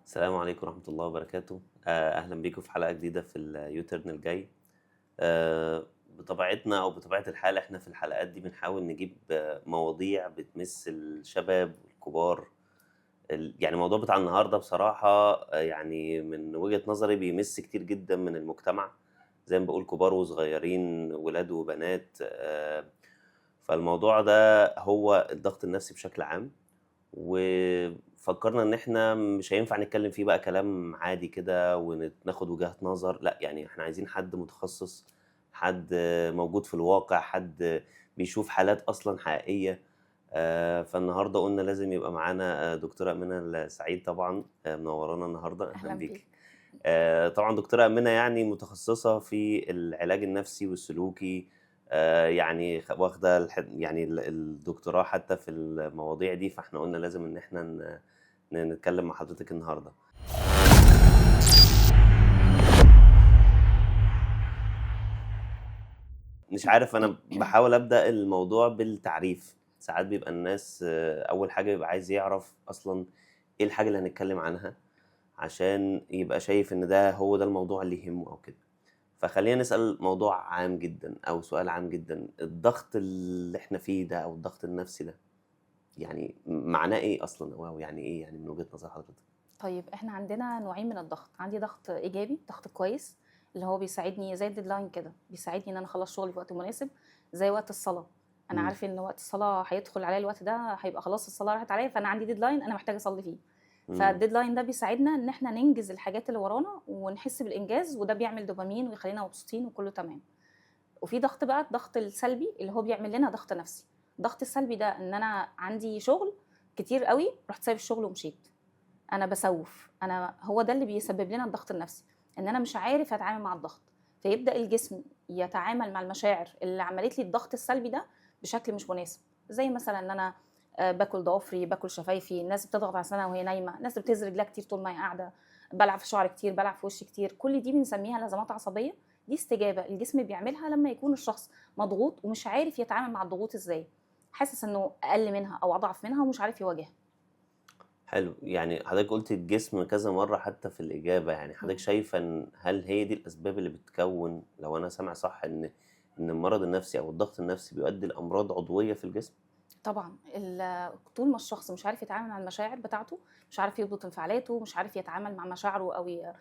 السلام عليكم ورحمة الله وبركاته. أهلا بيكم في حلقة جديدة في اليوتيرن الجاي. بطبيعتنا أو بطبيعة الحال إحنا في الحلقات دي بنحاول نجيب مواضيع بتمس الشباب والكبار. يعني الموضوع بتاع النهاردة بصراحة يعني من وجهة نظري بيمس كتير جدا من المجتمع، زي ما بقول كبار وصغيرين ولاد وبنات. فالموضوع ده هو الضغط النفسي بشكل عام، وفكرنا إن إحنا مش هينفع نتكلم فيه بقى كلام عادي كده وناخد وجهات نظر، لأ يعني إحنا عايزين حد متخصص، حد موجود في الواقع، حد بيشوف حالات أصلًا حقيقية. فالنهارده قُلنا لازم يبقى معانا دكتورة أمينة السعيد طبعًا، منورانا النهارده، أهلًا أهلًا بيكِ. بيك. طبعًا دكتورة أمينة يعني متخصصة في العلاج النفسي والسلوكي، يعني واخدة يعني الدكتوراه حتى في المواضيع دي، فإحنا قُلنا لازم إن إحنا نتكلم مع حضرتِك النهارده. مش عارف، أنا باحاول أبدأ الموضوع بالتعريف. ساعات بيبقى الناس أول حاجة بيبقى عايز يعرف أصلًا إيه الحاجة اللي هنتكلم عنها، عشان يبقى شايف إن هو ده الموضوع اللي يهمه أو كده. فخلّينا نسأل موضوع عام جدًا أو سؤال عام جدًا، الضغط اللي إحنا فيه ده أو الضغط النفسي ده، يعني معناه إيه أصلًا أو يعني إيه يعني من وجهة نظر حضرتك؟ طيب إحنا عندنا نوعين من الضغط، عندي ضغط إيجابي، ضغط كويس، اللي هو بيساعدني زي الdeadline كده، بيساعدني إن أنا أخلّص شغلي في وقت مناسب، زي وقت الصلاة. أنا إمم. عارفة إن وقت الصلاة هيدخل عليَّ الوقت ده، هيبقى خلاص الصلاة راحت عليَّ، فأنا عندي deadline أنا محتاجة أصلّي فيه. إمم. فالdeadline ده بيساعدنا إن إحنا ننجز الحاجات اللي ورانا ونحس بالإنجاز، وده بيعمل دوبامين ويخلّينا مبسوطين وكلّه تمام. وفي ضغط بقى الضغط السلبي اللي هو بيعمل لنا ضغط نفسي. الضغط السلبي ده إن أنا عندي شغل كتير أوي، رُحت سايبة الشغل ومشيت. أنا باسوّف، هو ده اللي بيسبب لنا الضغط النفسي، إن أنا مش عارف أتعامل مع الضغط، فيبدأ الجسم يتعامل مع المشاعر اللي عملت لي الضغط السلبي ده بشكل مش مناسب، زي مثلًا إن أنا باكل ضوافري، باكل شفايفي، الناس بتضغط على أسنانها وهي نايمة، الناس بتهز رجلها كتير طول ما هي قاعدة، بالعب في شعري كتير، بالعب في وشي كتير، كل دي بنسميها لزمات عصبية، دي استجابة الجسم بيعملها لمّا يكون الشخص مضغوط ومش عارف يتعامل مع الضغوط إزاي، حاسس إنه أقل منها أو أضعف منها ومش عارف يواجهها. حلو، يعني حضرتك قُلتِ الجسم كذا مرّة حتى في الإجابة، يعني حضرتك إمم. شايفة هل هي دي الأسباب اللي بتكوّن، لو أنا سامع صح، إن المرض النفسي أو الضغط النفسي بيؤدي لأمراض عضوية في الجسم؟ طبعًا طول ما الشخص مش عارف يتعامل مع المشاعر بتاعته، مش عارف يضبط انفعالاته، مش عارف يتعامل مع مشاعره أو ي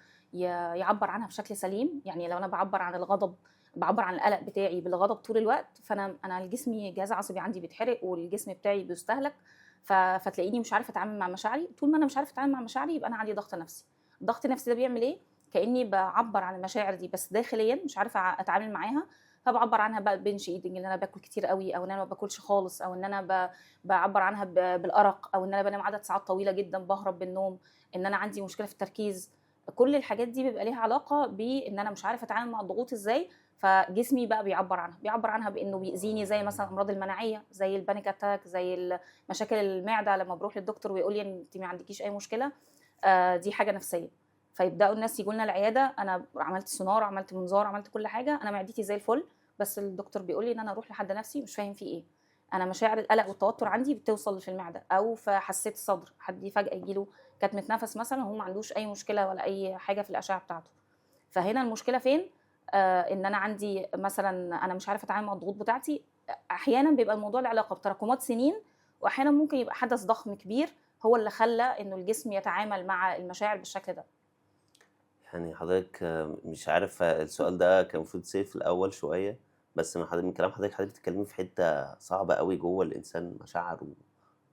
يعبّر عنها بشكل سليم، يعني لو أنا باعبّر عن الغضب، باعبّر عن القلق بتاعي بالغضب طول الوقت، فأنا جسمي الجهاز العصبي عندي بيتحرق والجسم بتاعي بيستهلك، فتلاقيني مش عارفة أتعامل مع مشاعري، طول ما أنا مش عارفة أتعامل مع مشاعري يبقى أنا عندي ضغط نفسي. الضغط النفسي ده بيعمل إيه؟ كإني باعبّر عن المشاعر دي بس داخليًا مش عارفة أتعامل معاها، فباعبّر عنها بقى بbinge eating إن أنا باكل كتير أوي، أو إن أنا ما باكلش خالص، أو إن أنا باعبّر عنها بالأرق، أو إن أنا بانام عدد ساعات طويلة جدًا باهرب بالنوم، إن أنا عندي مشكلة في التركيز، كل الحاجات دي بيبقى ليها علاقة بإن أنا مش عارفة أتعامل مع الضغوط إزاي، فجسمي بقى بيعبّر عنها بإنه بيأذيني زي مثلًا الأمراض المناعية، زي الpanic attack، زي مشاكل المعدة لمّا باروح للدكتور ويقول لي أنتِ ما عندكيش أي مشكلة، دي حاجة نفسية، فيبدأوا الناس ييجوا لنا العيادة أنا عملت سونار، عملت منظار، عملت كل حاجة، أنا معدتي زي الفل، بس الدكتور بيقول لي إن أنا أروح لحد نفسي مش فاهم في إيه. أنا مشاعر القلق والتوتر عندي بتوصل في المعدة أو في حساسية الصدر، حد فجأة ييجي له كتمة نَفَس مثلًا وهو ما عندوش أي مشكلة ولا أي حاجة في الأشعة بتاعته. فهنا المشكلة فين؟ إن أنا عندي مثلًا أنا مش عارفة أتعامل مع الضغوط بتاعتي، أحيانًا بيبقى الموضوع له علاقة بتراكمات سنين، وأحيانًا ممكن يبقى حدث ضخم كبير هو اللي خلّى إنه الجسم يتعامل مع المشاعر بالشكل ده. يعني حضرتك مش عارف السؤال ده كان المفروض يتسأل في الأول شوية، بس من كلام حضرتك بتتكلمي في حتّة صعبة أوي جوّه الإنسان، مشاعره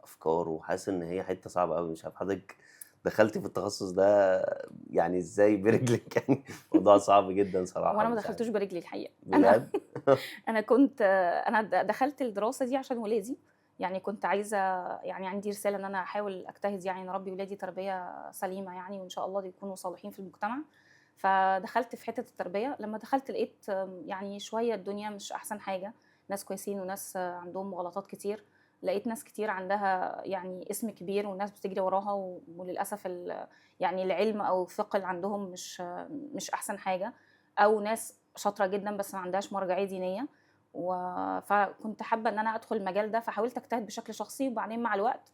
وأفكاره، وحاسس إن هي حتّة صعبة أوي. مش عارف حضرتك دخلتِ في التخصص ده يعني إزاي برجلِك يعني موضوع صعب جدًا هو صراحة، أنا ما مش عارف. دخلتوش برجلي الحقيقة، أنا بجد؟ أنا كنت أنا دخلت الدراسة دي عشان ولادي، يعني كنت عايزة يعني عندي رسالة إن أنا أحاول أجتهد يعني نربي ولادي تربية سليمة يعني وإن شاء الله يكونوا صالحين في المجتمع، فدخلت في حتة التربية، لمّا دخلت لقيت يعني شوية الدنيا مش أحسن حاجة، ناس كويسين وناس عندهم مغالطات كتير، لقيت ناس كتير عندها يعني اسم كبير والناس بتجري وراها وللأسف يعني العلم أو الثقل عندهم مش أحسن حاجة، أو ناس شاطرة جدًا بس ما عندهاش مرجعية دينية، فكنت حابة إن أنا أدخل المجال ده، فحاولت أجتهد بشكل شخصي، وبعدين مع الوقت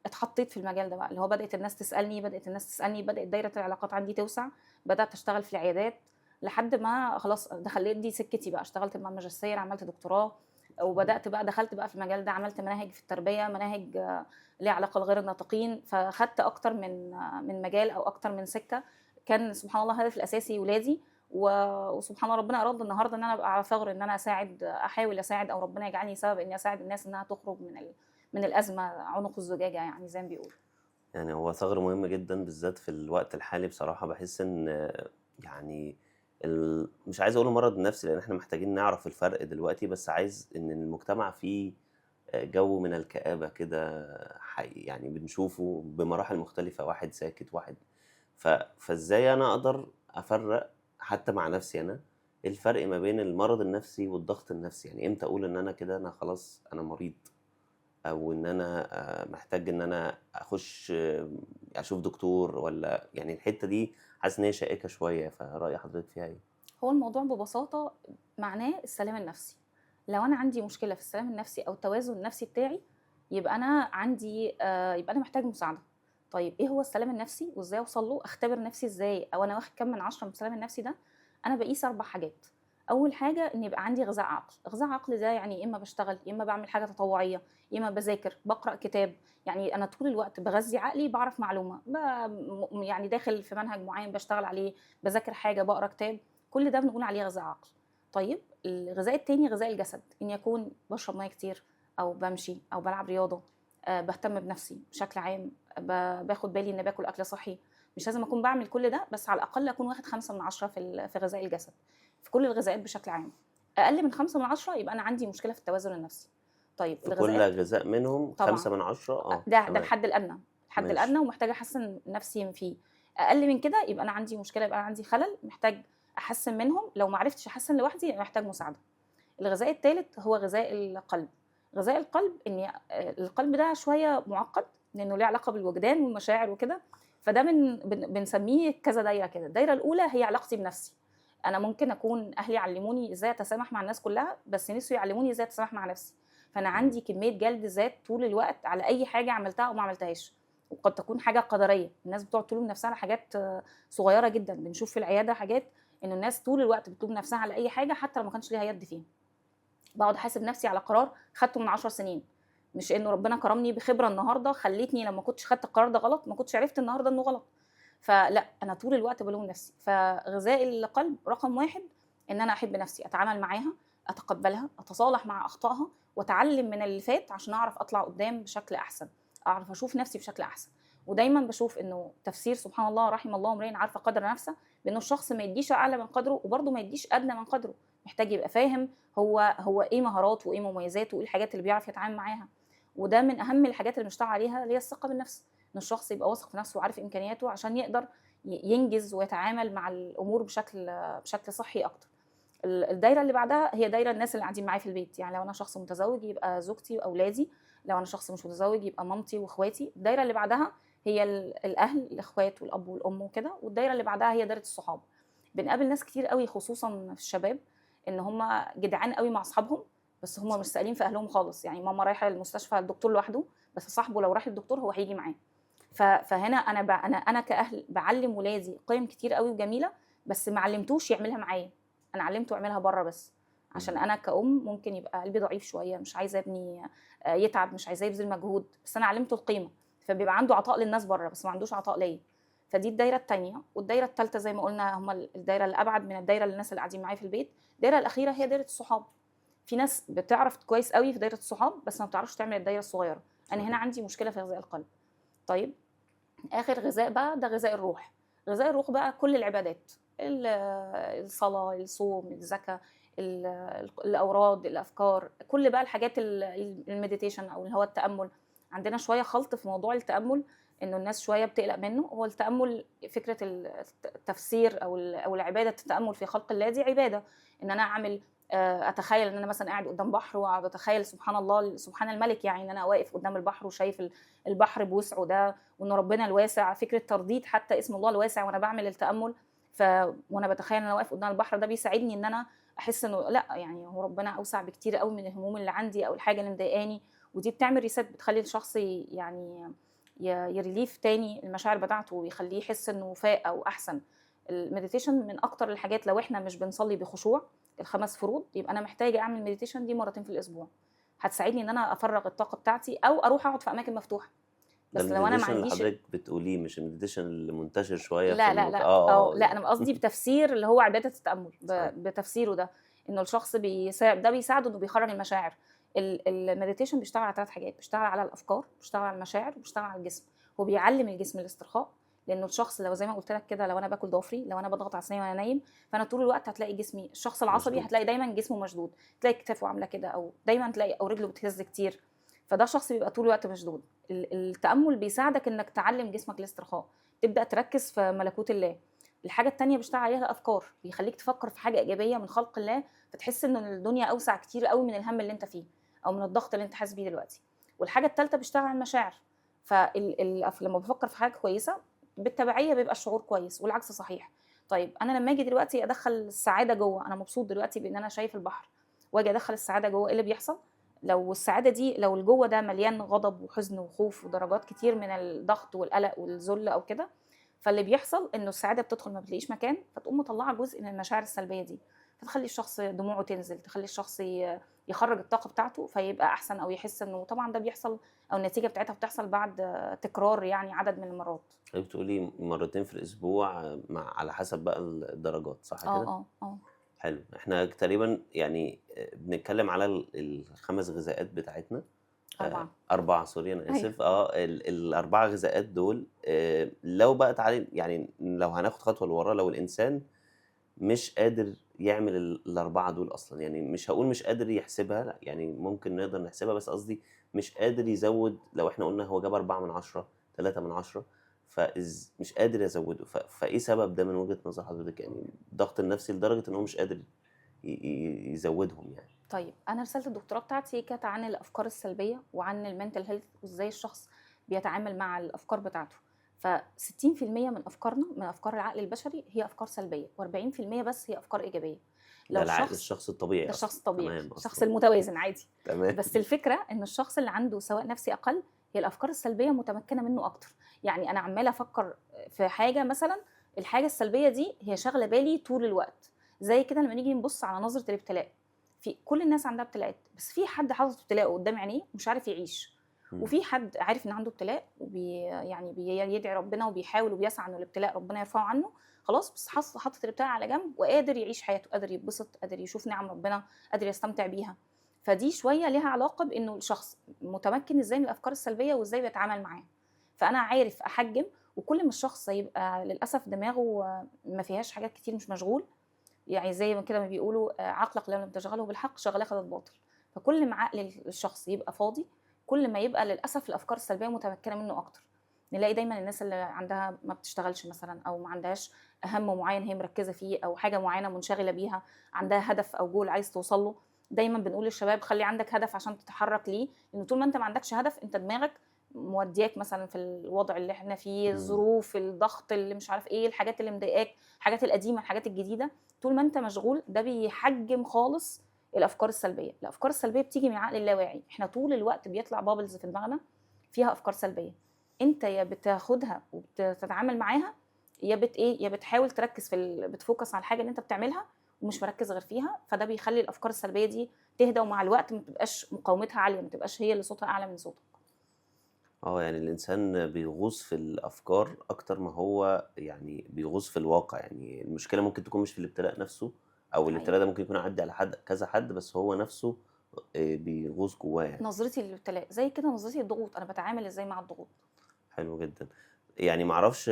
اتحطيت في المجال ده بقى، اللي هو بدأت الناس تسألني، بدأت دايرة العلاقات عندي توسع، بدأت أشتغل في العيادات، لحد ما خلاص دخلت دي سكتي بقى، اشتغلت مع ماجستير، عملت دكتوراه، وبدأت بقى دخلت بقى في المجال ده، عملت مناهج في التربية، مناهج ليها علاقة بغير الناطقين، فخدت أكتر من مجال أو أكتر من سكة. كان سبحان الله الهدف الأساسي ولادي، وسبحان الله ربنا أراد النهارده إن أنا أبقى على ثغر إن أنا أحاول أساعد، أو ربنا يجعلني سبب إني أساعد الناس إنها تخرج من الأزمة عنق الزجاجة، يعني زي ما بيقولوا. يعني هو ثغر مهم جدًا بالذات في الوقت الحالي بصراحة، باحس إن يعني مش عايز أقول المرض النفسي لإن إحنا محتاجين نعرف الفرق دلوقتي، بس عايز إن المجتمع فيه جو من الكآبة كده يعني بنشوفه بمراحل مختلفة، واحد ساكت، واحد فإزاي أنا أقدر أفرّق حتى مع نفسي أنا، إيه الفرق ما بين المرض النفسي والضغط النفسي؟ يعني إمتى أقول إن أنا كده أنا خلاص أنا مريض، أو إن أنا محتاج إن أنا أخُش أشوف دكتور والّا يعني الحتّة دي حاسس إن هي شائكة شوية، فرأي حضرتك فيها إيه؟ هو الموضوع ببساطة معناه السلام النفسي. لو أنا عندي مشكلة في السلام النفسي أو التوازن النفسي بتاعي، يبقى أنا عندي يبقى أنا محتاج مساعدة. طيب إيه هو السلام النفسي وإزاي أوصل له؟ أختبر نفسي إزاي؟ أو أنا واخد كام من 10 من السلام النفسي ده؟ أنا باقيس 4 حاجات. أول حاجة إن يبقى عندي غذاء عقل. غذاء عقل ده يعني يا إما باشتغل، يا إما باعمل حاجة تطوعية، يا إما باذاكر، باقرأ كتاب، يعني أنا طول الوقت باغذي عقلي، باعرف معلومة، يعني داخل في منهج معين باشتغل عليه، باذاكر حاجة، باقرأ كتاب، كل ده بنقول عليه غذاء عقل. طيب الغذاء التاني غذاء الجسد، إني أكون باشرب مَيّة كتير، أو بامشي، أو بالعب رياضة، باهتم بنفسي بشكل عام، باخد بالي إني باكل أكل صحّي، مش لازم أكون باعمل كل ده، بس على الأقل أكون واخد 5 من 10 في غذاء الجسد، في كل الغذاءات بشكل عام. أقل من 5 من 10 يبقى أنا عندي مشكلة في التوازن النفسي. طيب في كل الغذاءات غذاء منهم طبعًا 5 من 10 ده تمام، الحد الأدنى، الحد الأدنى ماشي، ومحتاجة أحسّن نفسي فيه. أقل من كده يبقى أنا عندي مشكلة، يبقى أنا عندي خلل محتاج أحسّن منهم، لو ما عرفتش أحسّن لوحدي يبقى محتاج مساعدة. الغذاء التالت هو غذاء القلب. غذاء القلب إني القلب ده شوية مُعقّد، لإنه ليه علاقة بالوجدان والمشاعر وكده، فده بنسميه كذا دايرة كده. الدايرة الأولى هي علاقتي بنفسي. أنا ممكن أكون أهلي علموني إزاي أتسامح مع الناس كلها، بس نسيوا يعلموني إزاي أتسامح مع نفسي. فأنا إمم، عندي كمية جلد ذات طول الوقت على أي حاجة عملتها أو ما عملتهاش، وقد تكون حاجة قدرية. الناس بتقعد تلوم نفسها على حاجات صغيرة جدًا، بنشوف في العيادة حاجات إنه الناس طول الوقت بتلوم نفسها على أي حاجة حتى لو ما كانش ليها يد فيها. باقعد أحاسب نفسي على قرار خدته من 10 سنين، مش إنه ربنا كرمني بخبرة النهارده خلّتني لمّا كنتش خدت القرار ده غلط، ما كنتش عرفت النهارده إنه غلط. فلأ، أنا طول الوقت بالوم نفسي. فغذاء القلب رقم 1 إن أنا أحب نفسي، أتعامل معاها، أتقبّلها، أتصالح مع أخطائها، وأتعلم من اللي فات عشان أعرف أطلع قدّام بشكل أحسن، أعرف أشوف نفسي بشكل أحسن. ودايمًا باشوف إنه تفسير سبحان الله رحم الله امرئ عرف قدر نفسه، بإنه الشخص ما يدّيش أعلى من قدره، وبرضه ما يدّيش أدنى من قدره، محتاج يبقى فاهم هو إيه مهاراته وإيه مميزاته وإيه الحاجات اللي بيعرف يتعامل معاها. وده من أهم الحاجات اللي بنشتغل عليها اللي هي الثقة بالنفس، إن الشخص يبقى واثق في نفسه وعارف إمكانياته عشان يقدر ينجز ويتعامل مع الأمور بشكل صحّي أكتر. الدايرة اللي بعدها هي دايرة الناس اللي قاعدين معايا في البيت، يعني لو أنا شخص متزوج يبقى زوجتي وأولادي، لو أنا شخص مش متزوج يبقى مامتي وأخواتي. الدايرة اللي بعدها هي الأهل، الأخوات والأب والأم وكده، والدايرة اللي بعدها هي دايرة الصحاب. بنقابل ناس كتير أوي خصوصًا في الشباب إن هُم جدعان أوي مع أصحابهم، بس هُم مش صح، سائلين في أهلهم خالص، يعني ماما رايحة المستشفى الدكتور لوحده، بس صاحبه لو راح للدكتور هو هييجي معاه. فهنا أنا كأهل باعلّم ولادي قِيَم كتير أوي وجميلة، بس ما علّمتوش يعملها معايا، أنا علّمته يعملها برّه بس، عشان إمم، أنا كأم ممكن يبقى قلبي ضعيف شوية، مش عايزة ابني يتعب، مش عايزاه يبذل مجهود، بس أنا علّمته القيمة، فبيبقى عنده عطاء للناس برّه، بس ما عندوش عطاء ليّا. فدي الدايرة التانية، والدايرة التالتة زي ما قُلنا هم الدايرة الأبعد من الدايرة للناس اللي قاعدين معايا في البيت. الدايرة الأخيرة هي دايرة الصحاب. في ناس بتعرف كويس أوي في دايرة الصحاب، بس ما بتعرفش تعمل الدايرة الصغيرة. أنا هنا صحيح، عندي مشكلة في غذاء القلب. طيب آخر غذاء بقى ده غذاء الروح. غذاء الروح بقى كل العبادات، الصلاة، الصوم، الزكاة، الأوراد، الأذكار، كل بقى الحاجات الmeditation أو اللي هو التأمُّل. عندنا شوية خلْط في موضوع التأمُّل، إنه الناس شوية بتقلق منه. هو التأمُّل فكرة التفسير أو العبادة، التأمُّل في خلق الله دي عبادة، إن أنا أعمل أتخيّل إن أنا مثلًا قاعد قدّام بحر وأقعد أتخيّل سبحان الله سبحان الملك، يعني إن أنا واقف قدّام البحر وشايف البحر بوسعه ده، وإن ربنا الواسع، فكرة ترديد حتى اسم الله الواسع وأنا باعمل التأمُّل. وأنا باتخيّل إن أنا واقف قدّام البحر ده بيساعدني إن أنا أحس إنه لأ، يعني هو ربنا أوسع بكتير أوي من الهموم اللي عندي أو الحاجة اللي مضايقاني. ودي بتعمل reset، بتخلّي الشخص يعني يريليف تاني المشاعر بتاعته ويخليه يحس انه فاق او احسن. المديتيشن من اكتر الحاجات، لو احنا مش بنصلي بخشوع الخمس فروض، يبقى انا محتاجه اعمل مديتيشن دي مرتين في الاسبوع، هتساعدني ان انا افرغ الطاقه بتاعتي او اروح اقعد في اماكن مفتوحه. ده بس لو انا ما المديتيشن اللي عنديش حضرتك بتقوليه، مش المديتيشن اللي منتشر شويه في لا لا لا لا، يعني. انا قصدي بتفسير اللي هو عباده التامل، صحيح. بتفسيره ده، انه الشخص ده بيساعده انه بيخرج المشاعر. المديتيشن بيشتغل على 3 حاجات، بيشتغل على الافكار، بيشتغل على المشاعر، وبيشتغل على الجسم. هو بيعلم الجسم الاسترخاء، لانه الشخص لو زي ما قلت لك كده، لو انا باكل ضفري، لو انا بضغط على اسناني وانا نايم، فانا طول الوقت هتلاقي جسمي، الشخص العصبي مشدود. هتلاقي دايما جسمه مشدود، تلاقي كتافه عامله كده، او دايما تلاقي او رجله بتهز كتير، فده شخص بيبقى طول الوقت مشدود. التامل بيساعدك انك تعلم جسمك الاسترخاء، تبدا تركز في ملكوت الله. الحاجه التانية بيشتغل عليها الافكار، بيخليك تفكر في حاجه ايجابيه من خلق الله، فتحس ان الدنيا اوسع كتير قوي من الهم اللي انت فيه او من الضغط اللي انت حاسس بيه دلوقتي. والحاجه الثالثه بيشتغل على المشاعر، لما بفكر في حاجه كويسه بالتبعيه بيبقى الشعور كويس، والعكس صحيح. طيب انا لما اجي دلوقتي ادخل السعاده جوه، انا مبسوط دلوقتي بان انا شايف البحر، واجي ادخل السعاده جوه، ايه اللي بيحصل؟ لو السعاده دي، لو الجوه ده مليان غضب وحزن وخوف ودرجات كتير من الضغط والقلق والذل او كده، فاللي بيحصل انه السعاده بتدخل ما بتلاقيش مكان، فتقوم مطلعه جزء من المشاعر السلبيه دي، فتخلي الشخص دموعه تنزل، تخلي الشخص يخرج الطاقه بتاعته فيبقى احسن، او يحس انه، طبعا ده بيحصل او النتيجه بتاعتها بتحصل بعد تكرار يعني عدد من المرات. بتقولي مرتين في الاسبوع، على حسب بقى الدرجات، صح كده؟ اه حلو. احنا تقريبا يعني بنتكلم على الخمس غذاءات بتاعتنا. اربعه. 4، سوري أنا ايوه. آسف. ال4 غذاءات دول، لو بقى تعالي يعني لو هناخد خطوة لورا، لو الإنسان مش قادر يعمل ال4 دول أصلًا، يعني مش هاقول مش قادر يحسبها، لأ، يعني ممكن نقدر نحسبها، بس قصدي مش قادر يزوّد. لو إحنا قُلنا هو جاب 4/10، 3/10، مش قادر يزوّده، فإيه سبب ده من وجهة نظر حضرتك؟ يعني الضغط النفسي لدرجة إن هو مش قادر يزوّدهم يعني. طيب انا رساله الدكتوراه بتاعتي كانت عن الافكار السلبيه وعن المنتل هيلث، وازاي الشخص بيتعامل مع الافكار بتاعته. ف60% من افكارنا، من افكار العقل البشري، هي افكار سلبيه، و40% بس هي افكار ايجابيه. لو ده الشخص، الشخص الطبيعي ده أصلًا. الشخص الطبيعي، تمام الشخص أصلًا. المتوازن عادي. تمام. بس الفكره ان الشخص اللي عنده سواء نفسي اقل، هي الافكار السلبيه متمكنه منه اكتر. يعني انا عماله افكر في حاجه مثلا، الحاجه السلبيه دي هي شاغله بالي طول الوقت. زي كده لما نيجي نبص على نظره الابتلاء، في كل الناس عندها ابتلاءات، بس في حد حاطط ابتلاءه قدام عينيه ومش عارف يعيش، إمم. وفي حد عارف ان عنده ابتلاء يعني بيدعي ربنا وبيحاول وبيسعى انه الابتلاء ربنا يرفعه عنه، خلاص، بس حاطط الابتلاء على جنب وقادر يعيش حياته، قادر يتبسط، قادر يشوف نعم ربنا، قادر يستمتع بيها. فدي شويه ليها علاقه بانه الشخص متمكن ازاي من الافكار السلبيه وازاي بيتعامل معاها. فانا عارف احجم، وكل ما الشخص يبقى للاسف دماغه ما فيهاش حاجات كتير، مش مشغول، يعني زي ما كده ما بيقولوا عقلك لو لم تشغله بالحق شغلك بالباطل. فكل ما عقل الشخص يبقى فاضي، كل ما يبقى للاسف الافكار السلبيه متمكنه منه اكتر. نلاقي دايما الناس اللي عندها ما بتشتغلش مثلا، او ما عندهاش هم معين هي مركزه فيه، او حاجه معينه منشغله بيها، عندها هدف او جول عايز توصل له. دايما بنقول للشباب خلي عندك هدف عشان تتحرك ليه، لان طول ما انت ما عندكش هدف، انت دماغك مودياك مثلا في الوضع اللي احنا فيه، إمم. الظروف، الضغط، اللي مش عارف ايه، الحاجات اللي مضايقاك، الحاجات القديمه، الحاجات الجديده. طول ما انت مشغول، ده بيحجم خالص الافكار السلبيه. الافكار السلبيه بتيجي من العقل اللاواعي، احنا طول الوقت بيطلع بابلز في دماغنا فيها افكار سلبيه، انت يا بتاخدها وبتتعامل معاها، يا ايه، يا بتحاول تركز بتفوكس على الحاجه اللي انت بتعملها ومش مركز غير فيها، فده بيخلي الافكار السلبيه دي تهدى، ومع الوقت ما تبقاش مقاومتها عاليه، ما تبقاش هي اللي صوتها اعلى من صوتك. يعني الإنسان بيغوص في الأفكار أكتر ما هو يعني بيغوص في الواقع. يعني المشكلة ممكن تكون مش في الابتلاء نفسه، أو ده حقيقي. الابتلاء ده ممكن يكون عدّي على كذا حد، بس هو نفسه بيغوص جواه يعني. نظرتي للابتلاء زي كده نظرتي للضغوط، انا بتعامل ازاي مع الضغوط. حلو جدًا. يعني ما أعرفش،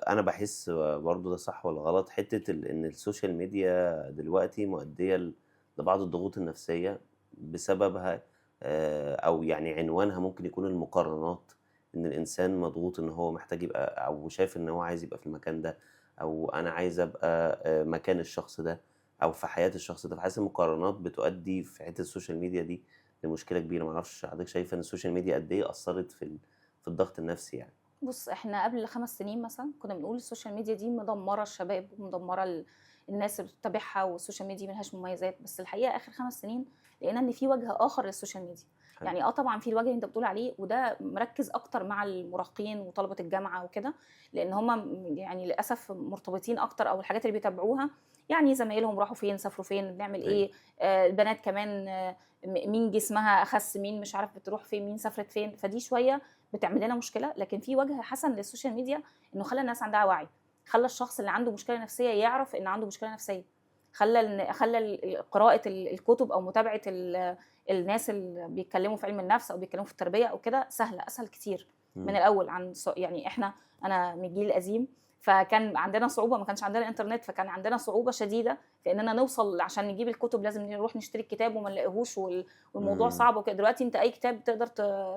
أنا باحس برضه ده صح والّا غلط، حتّة إن السوشيال ميديا دلوقتي مؤدية لبعض الضغوط النفسية بسببها، أو يعني عنوانها ممكن يكون المقارنات، إن الإنسان مضغوط إن هو محتاج يبقى، أو شايف إن هو عايز يبقى في المكان ده، أو أنا عايز أبقى مكان الشخص ده، أو في حياة الشخص ده. فحاسس المقارنات بتؤدي في حتّة السوشيال ميديا دي لمشكلة كبيرة. ما أعرفش حضرتك شايفة إن السوشيال ميديا قد إيه أثّرت في الضغط النفسي يعني؟ بُص، إحنا قبل 5 سنين مثلًا كنا بنقول السوشيال ميديا دي مدمّرة الشباب ومدمّرة الناس اللي بتتابعها، والسوشيال ميديا دي ما لهاش مميزات، بس الحقيقة آخر 5 سنين لقينا ان في وجه اخر للسوشيال ميديا. حلو. يعني طبعا في الوجه اللي انت بتقول عليه، وده مركز اكتر مع المراهقين وطلبه الجامعه وكده، لان هم يعني للاسف مرتبطين اكتر، او الحاجات اللي بيتابعوها يعني زمايلهم راحوا فين، سافروا فين، بنعمل أيوه. ايه، البنات كمان، مين جسمها اخس، مين مش عارف بتروح فين، مين سافرت فين. فدي شويه بتعمل لنا مشكله. لكن في وجه حسن للسوشيال ميديا، انه خلى الناس عندها وعي، خلى الشخص اللي عنده مشكله نفسيه يعرف ان عنده مشكله نفسيه، خلى قراءه الكتب او متابعه الناس اللي بيتكلموا في علم النفس او بيتكلموا في التربيه او كده سهله، اسهل كتير من الاول. يعني انا من الجيل القديم، فكان عندنا صعوبه، ما كانش عندنا انترنت، فكان عندنا صعوبه شديده في اننا نوصل. عشان نجيب الكتب لازم نروح نشتري الكتاب وما نلاقيهوش، والموضوع صعب وكده. دلوقتي انت اي كتاب تقدر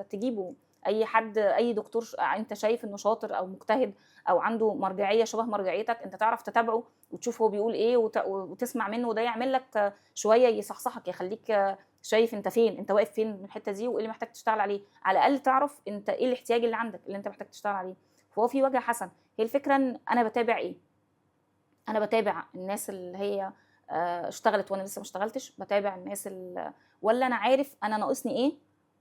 تجيبه، اي حد، اي دكتور انت شايف انه شاطر او مجتهد او عنده مرجعيه شبه مرجعيتك، انت تعرف تتابعه وتشوف هو بيقول ايه، وتسمع منه، وده يعمل لك شويه، يصحصحك، يخليك شايف انت فين، انت واقف فين من الحته دي، وايه اللي محتاج تشتغل عليه. على الاقل تعرف انت ايه الاحتياج اللي عندك اللي انت محتاج تشتغل عليه. فهو في وجه حسن. هي الفكره ان انا بتابع ايه؟ انا بتابع الناس اللي هي اشتغلت وانا لسه ما اشتغلتش، بتابع الناس ولا انا عارف انا ناقصني ايه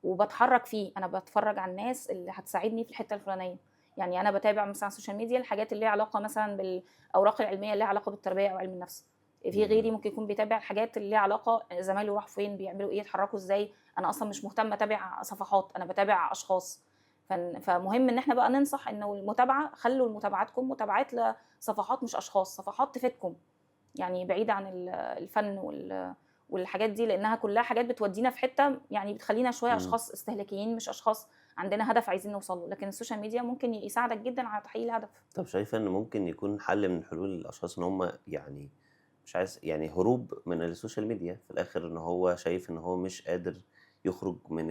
وبتحرك فيه. انا بتفرج على الناس اللي هتساعدني في الحته الفلانيه. يعني انا بتابع مثلا على السوشيال ميديا الحاجات اللي ليها علاقه مثلا بالاوراق العلميه اللي ليها علاقه بالتربيه او علم النفس. في غيري ممكن يكون بيتابع الحاجات اللي ليها علاقه زمايله راحوا فين، بيعملوا ايه، اتحركوا ازاي. انا اصلا مش مهتمه اتابع صفحات، انا بتابع اشخاص. فمهم ان احنا بقى ننصح انه المتابعه، خلوا متابعاتكم متابعات لصفحات مش اشخاص، صفحات تفيدكم يعني، بعيده عن الفن والحاجات دي، لانها كلها حاجات بتودينا في حته يعني بتخلينا شويه اشخاص استهلاكيين، مش اشخاص عندنا هدف عايزين نوصل له. لكن السوشيال ميديا ممكن يساعدك جدا على تحقيق الهدف. طب شايفة إن ممكن يكون حل من حلول الأشخاص إن هم يعني مش عايز يعني هروب من السوشيال ميديا في الآخر، إن هو شايف إن هو مش قادر يخرج من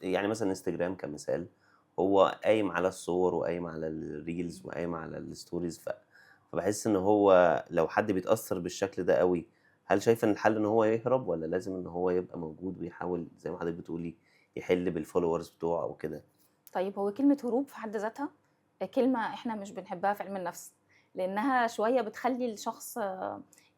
يعني مثلا انستجرام كمثال، هو قايم على الصور وقايم على الريلز وقايم على الستوريز، فبحس إن هو لو حد بيتأثر بالشكل ده قوي، هل شايف إن الحل إن هو يهرب، ولا لازم إن هو يبقى موجود ويحاول زي ما حضرتك بتقولي يحل بالفولورز بتوعه أو كده؟ طيب، هو كلمة هروب في حد ذاتها كلمة احنا مش بنحبها في علم النفس، لأنها شوية بتخلي الشخص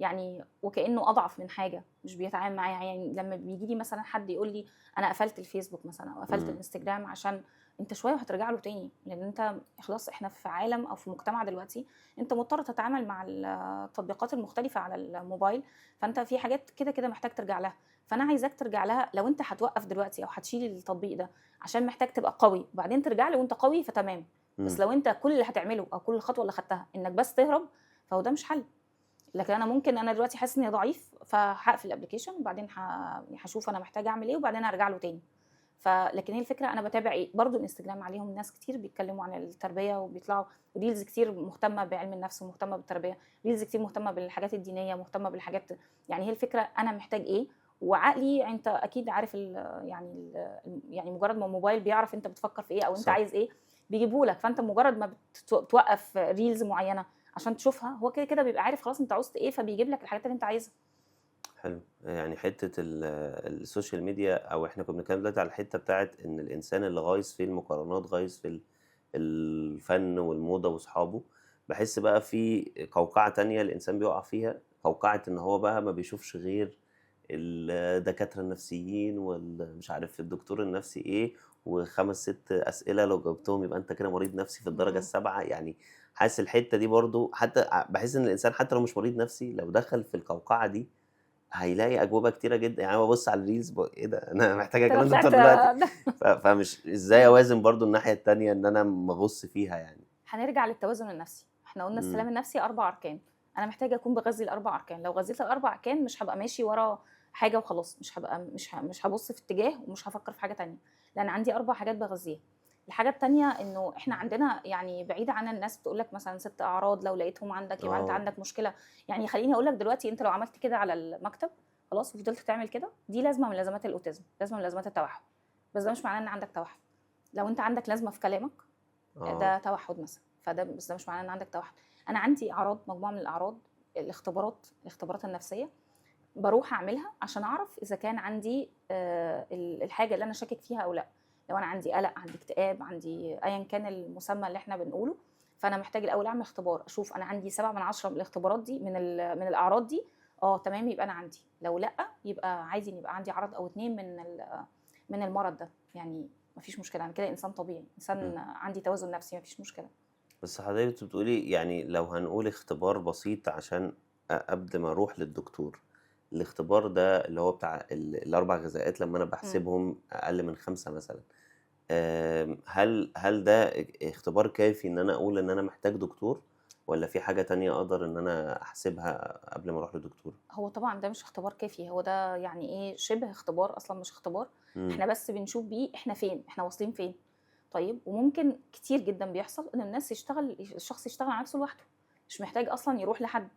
يعني وكأنه أضعف من حاجة، مش بيتعامل معايا. يعني لما بيجي لي مثلا حد يقول لي أنا قفلت الفيسبوك مثلا أو قفلت امم. الانستجرام، عشان أنت شوية وهترجع له تاني، لأن أنت خلاص احنا في عالم أو في مجتمع دلوقتي أنت مضطر تتعامل مع التطبيقات المختلفة على الموبايل، فأنت في حاجات كده كده محتاج ترجع لها. فأنا عايزاك ترجع لها. لو أنت هتوقف دلوقتي أو هتشيل التطبيق ده عشان محتاج تبقى قوي وبعدين ترجع لي وانت قوي، فتمام. بس لو انت كل اللي هتعمله او كل الخطوه اللي خدتها انك بس تهرب، فهو ده مش حل. لكن انا ممكن، انا دلوقتي حاسس اني ضعيف، فهقفل الابلكيشن وبعدين هشوف انا محتاجه اعمل ايه وبعدين هرجع له تاني. لكن هي الفكره انا بتابع ايه. برضو الانستجرام عليهم ناس كتير بيتكلموا عن التربيه وبيطلعوا ريلز كتير مهتمه بعلم النفس ومهتمه بالتربيه، ريلز كتير مهتمه بالحاجات الدينيه، مهتمه بالحاجات. يعني هي الفكره انا محتاج ايه، وعقلي انت اكيد عارف يعني مجرد ما الموبايل بيعرف انت بتفكر في ايه او انت صح. عايز ايه بيجيبهولك. فانت مجرد ما بتوقف ريلز معينه عشان تشوفها، هو كده كده بيبقى عارف خلاص انت عاوزت ايه، فبيجيب لك الحاجات اللي انت عايزها. حلو. يعني حتة السوشيال ميديا، أو إحنا كنا بنتكلم دلوقتي على الحتة بتاعت إن الإنسان اللي غايص في المقارنات، غايص في الفن والموضة وأصحابه، بحس بقى في قوقعة تانية الإنسان بيقع فيها، قوقعة إن هو بقى ما بيشوفش غير الدكاترة النفسيين والمش عارف الدكتور النفسي إيه، وخمس ست أسئلة لو جاوبتهم يبقى أنت كده مريض نفسي في الدرجة السابعة يعني. حاسس الحتة دي برضو، حتى بحس إن الإنسان حتى لو مش مريض نفسي لو دخل في القوقعة دي هيلاقي أجوبة كتيرة جدًا. يعني أنا بابُص على الreels إيه ده، أنا محتاج انت لو أكلم دكتور طلعت دلوقتي. فمش إزاي أوازن برضه الناحية التانية إن أنا ما أغُص فيها يعني. هنرجع للتوازن النفسي. احنا قلنا إمم. السلام النفسي 4 أركان. أنا محتاجة أكون بغذي ال4 أركان. لو غذيت ال4 أركان مش هابقى ماشي ورا حاجة وخلاص، مش هابص في اتجاه ومش هافكر في حاجة تانية، لأن عندي 4 حاجات باغذيها. الحاجة التانية إنه إحنا عندنا يعني بعيدة عن الناس بتقول لك مثلا 6 أعراض لو لقيتهم عندك يبقى أنت آه. عندك مشكلة. يعني خليني أقول لك دلوقتي، أنت لو عملت كده على المكتب خلاص وفضلت تعمل كده، دي لازمة من لازمات الأوتيزم، لازمة من لازمات التوحد. بس ده مش معناه إن عندك توحد. لو أنت عندك لازمة في كلامك آه. ده توحد مثلا، بس ده مش معناه ان عندك توحد. انا عندي اعراض، مجموعه من الاعراض. الاختبارات النفسيه بروح اعملها عشان اعرف اذا كان عندي الحاجه اللي انا شاكك فيها او لا. لو انا عندي قلق، عندي اكتئاب، عندي ايا كان المسمى اللي احنا بنقوله، فانا محتاج الاول اعمل اختبار اشوف انا عندي 7 من 10 من الاختبارات دي، من الاعراض دي، تمام يبقى انا عندي، لو لا يبقى عايز ان يبقى عندي عرض او اتنين من المرض ده، يعني مفيش مشكله، انا كده انسان طبيعي، إمم. انسان عندي توازن نفسي، مفيش مشكله. بس حضرتك بتقولي يعني لو هنقول اختبار بسيط عشان قبل ما أروح للدكتور، الاختبار ده اللي هو بتاع ال4 غذاءات لمّا أنا امم باحسبهم أقل من 5 مثلًا، هل ده اختبار كافي إن أنا أقول إن أنا محتاج دكتور، والّا في حاجة تانية أقدر إن أنا أحسبها قبل ما أروح للدكتور؟ هو طبعا ده مش اختبار كافي، هو ده يعني ايه، شبه اختبار، اصلا مش اختبار. إمم. احنا بس بنشوف بيه احنا فين، احنا واصلين فين. طيب، وممكن كتير جدا بيحصل ان الشخص يشتغل على نفسه لوحده، مش محتاج اصلا يروح لحد.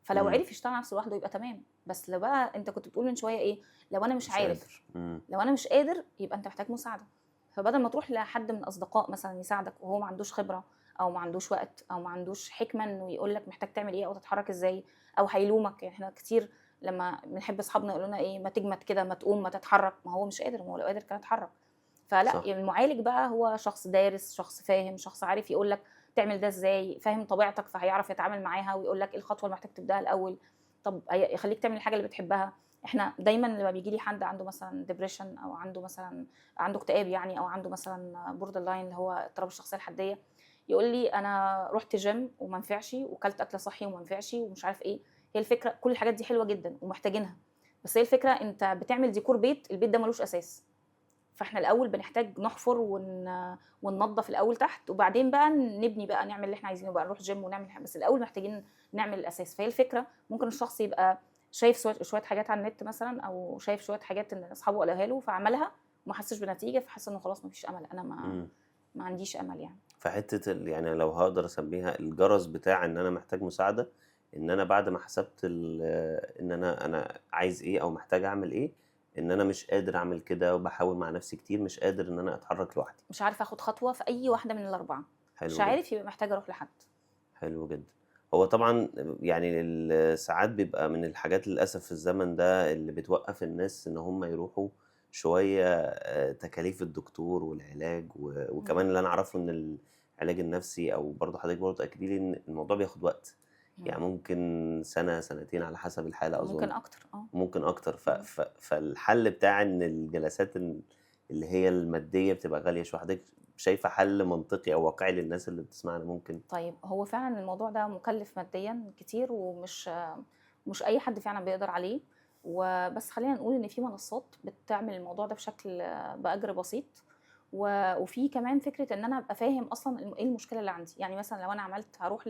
فلو إمم. عرف يشتغل على نفسه لوحده يبقى تمام. بس لو بقى انت كنت بتقول من شويه ايه، لو انا مش مش عارف، قادر. إمم. لو انا مش قادر يبقى انت محتاج مساعده. فبدل ما تروح لحد من الاصدقاء مثلا يساعدك وهو ما عندوش خبره، او ما عندوش وقت، او ما عندوش حكمه انه يقول لك محتاج تعمل ايه او تتحرك ازاي، او هيلومك. يعني احنا كتير لما بنحب اصحابنا يقولوا لنا ايه، ما تجمد كده، ما تقوم، ما تتحرك، ما هو مش قادر، ما هو لو قادر كان اتحرك. فلا، صح. يعني المعالج بقى هو شخص دارس، شخص فاهم، شخص عارف يقول لك تعمل ده ازاي، فاهم طبيعتك، فهيعرف يتعامل معاها ويقول لك ايه الخطوه اللي محتاج تبداها الاول. طب يخليك تعمل الحاجه اللي بتحبها. احنا دايما لما بيجي لي حد عنده مثلا ديبريشن، او عنده مثلا عنده اكتئاب يعني، او عنده مثلا بوردر لاين اللي هو اضطراب الشخصيه الحديه، يقول لي انا رحت جيم وما نفعش، وكلت اكل صحي وما نفعش، ومش عارف ايه. هي الفكره، كل الحاجات دي حلوه جدا ومحتاجينها، بس هي الفكره انت بتعمل ديكور بيت، البيت ده ملوش اساس. فاحنا الاول بنحتاج نحفر وننظف الاول تحت، وبعدين بقى نبني بقى، نعمل اللي احنا عايزينه بقى، نروح جيم ونعمل حاجة. بس الاول محتاجين نعمل الاساس. فهي الفكره، ممكن الشخص يبقى شايف شويه حاجات على النت مثلا، او شايف شويه حاجات ان اصحابه قالوها له فعملها وما حسش بنتيجه، فحس انه خلاص مفيش امل، انا إمم. ما عنديش امل يعني. فحتة يعني لو هاقدر أسميها الجرس بتاع إن أنا محتاج مساعدة، إن أنا بعد ما حسبت إن أنا عايز إيه أو محتاج أعمل إيه، إن أنا مش قادر أعمل كده وباحاول مع نفسي كتير، مش قادر إن أنا أتحرك لوحدي. مش عارفه اخد خطوه في اي واحده من الاربعه، مش حلو جدًا. عارف، يبقى محتاج اروح لحد. حلو جدًا. هو طبعًا يعني ساعات بيبقى من الحاجات للأسف في الزمن ده اللي بتوقّف الناس إن هم يروحوا شوية تكاليف الدكتور والعلاج مم. وكمان اللي أنا أعرفه إن العلاج النفسي أو برضه حضرتك برضه تأكدي لي إن الموضوع بياخد وقت، مم. يعني ممكن سَنة، سنتين على حسب الحالة ممكن أظن، اكتر ممكن أكتر. مم. فالحل بتاع إن الجلسات اللي هي المادية بتبقى غالية شوية، حضرتك شايفة حل منطقي أو واقعي للناس اللي بتسمعنا ممكن؟ طيب، هو فعلا الموضوع ده مكلف ماديا كتير، مش اي حد فعلا بيقدر عليه. وبس خلينا نقول ان في منصات بتعمل الموضوع ده بشكل باجر بسيط. وفي كمان فكره ان انا ابقى فاهم اصلا ايه المشكله اللي عندي. يعني مثلا لو انا هروح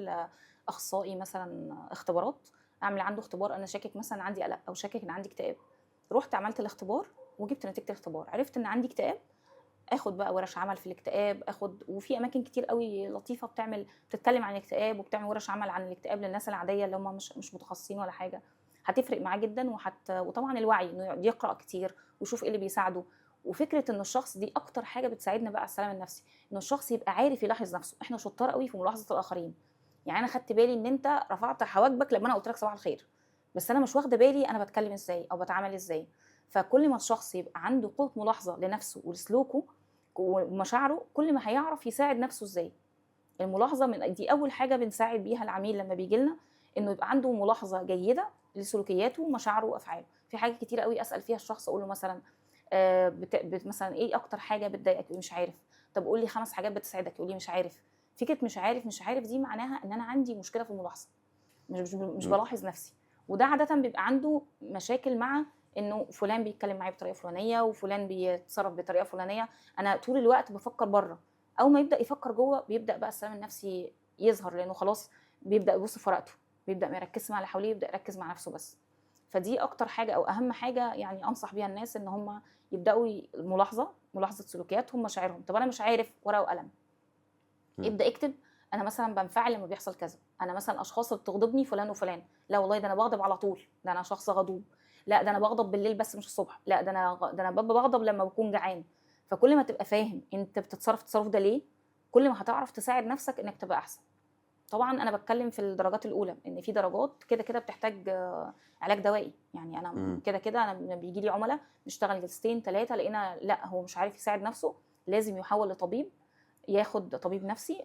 لاخصائي مثلا اختبارات، اعمل عنده اختبار، انا شاكك مثلا عندي قلق او شاكك ان عندي اكتئاب، رحت عملت الاختبار وجبت نتيجه الاختبار، عرفت ان عندي اكتئاب، اخد بقى ورش عمل في الاكتئاب، وفي اماكن كتير قوي لطيفه بتتكلم عن الاكتئاب، وبتعمل ورش عمل عن الاكتئاب للناس العاديه اللي هم مش متخصصين ولا حاجه. هتفرق معاه جدا، وطبعا الوعي انه يقرا كتير ويشوف ايه اللي بيساعده. وفكره ان الشخص دي اكتر حاجه بتساعدنا بقى على السلام النفسي، ان الشخص يبقى عارف يلاحظ نفسه. احنا شطار قوي في ملاحظه الاخرين. يعني انا خدت بالي ان انت رفعت حواجبك لما انا قلت لك صباح الخير، بس انا مش واخده بالي انا بتكلم ازاي او بتعامل ازاي. فكل ما الشخص يبقى عنده قوه ملاحظه لنفسه ولسلوكه ومشاعره، كل ما هيعرف يساعد نفسه ازاي. الملاحظه دي اول حاجه بنساعد بيها العميل لما بيجي لنا، انه يبقى عنده ملاحظه جيده لسلوكياته ومشاعره وافعاله. في حاجات كتير قوي اسال فيها الشخص، اقول له مثلا مثلا ايه اكتر حاجه بتضايقك؟ يقول مش عارف. طب قول لي 5 حاجات بتسعدك، يقول لي مش عارف. فكره مش عارف دي معناها ان انا عندي مشكله في الملاحظه، مش إمم. بلاحظ نفسي. وده عاده بيبقى عنده مشاكل مع انه فلان بيتكلم معايا بطريقه فلانيه، وفلان بيتصرف بطريقه فلانيه، انا طول الوقت بفكر بره. اول ما يبدا يفكر جوه بيبدا بقى السلام النفسي يظهر، لانه خلاص بيبدا يبص في ورقته، بيبدا ما يركزش مع اللي حواليه، يبدا يركز مع نفسه بس. فدي اكتر حاجه او اهم حاجه يعني انصح بيها الناس، ان هم يبداوا ملاحظه سلوكياتهم، مشاعرهم. طب انا مش عارف، ورقه وقلم، إمم. ابدا اكتب. انا مثلا بنفعل لما بيحصل كذا، انا مثلا اشخاص اللي بتغضبني فلان وفلان، لا والله ده انا بغضب على طول، ده انا شخص غضوب، لا ده انا بغضب بالليل بس مش الصبح، لا ده انا بغضب لما بكون جعان. فكل ما تبقى فاهم انت بتتصرف التصرف ده ليه، كل ما هتعرف تساعد نفسك انك تبقى احسن. طبعا انا بتكلم في الدرجات الاولى، ان في درجات كده كده بتحتاج علاج دوائي. يعني انا إمم. كده كده، انا لما بيجي لي عملاء نشتغل جلستين 3 لقينا لا هو مش عارف يساعد نفسه، لازم يحول لطبيب، ياخد طبيب نفسي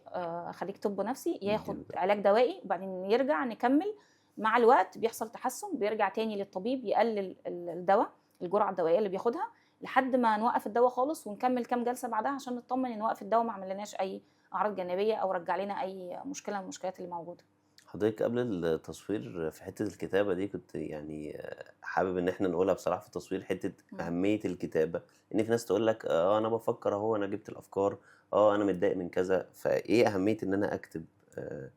خريج طب نفسي، يدّي ياخد له ده. علاج دوائي، وبعدين يرجع نكمل مع الوقت بيحصل تحسن، بيرجع تاني للطبيب يقلل الدواء، الجرعه الدوائيه اللي بياخدها، لحد ما نوقف الدواء خالص ونكمل كام جلسه بعدها عشان نطمن ان وقف الدواء ما عملناش اي اعراض جانبيه او رجع لنا اي مشكله من المشكلات اللي موجوده. حضرتك قبل التصوير في حتة الكتابة دي كنت يعني حابب إن إحنا نقولها بصراحة في التصوير، حتة مم. أهمية الكتابة، إن في ناس تقول لك أنا بافكر أهو، أنا جبت الأفكار، أنا متضايق من كذا، فإيه أهمية إن أنا أكتب آآ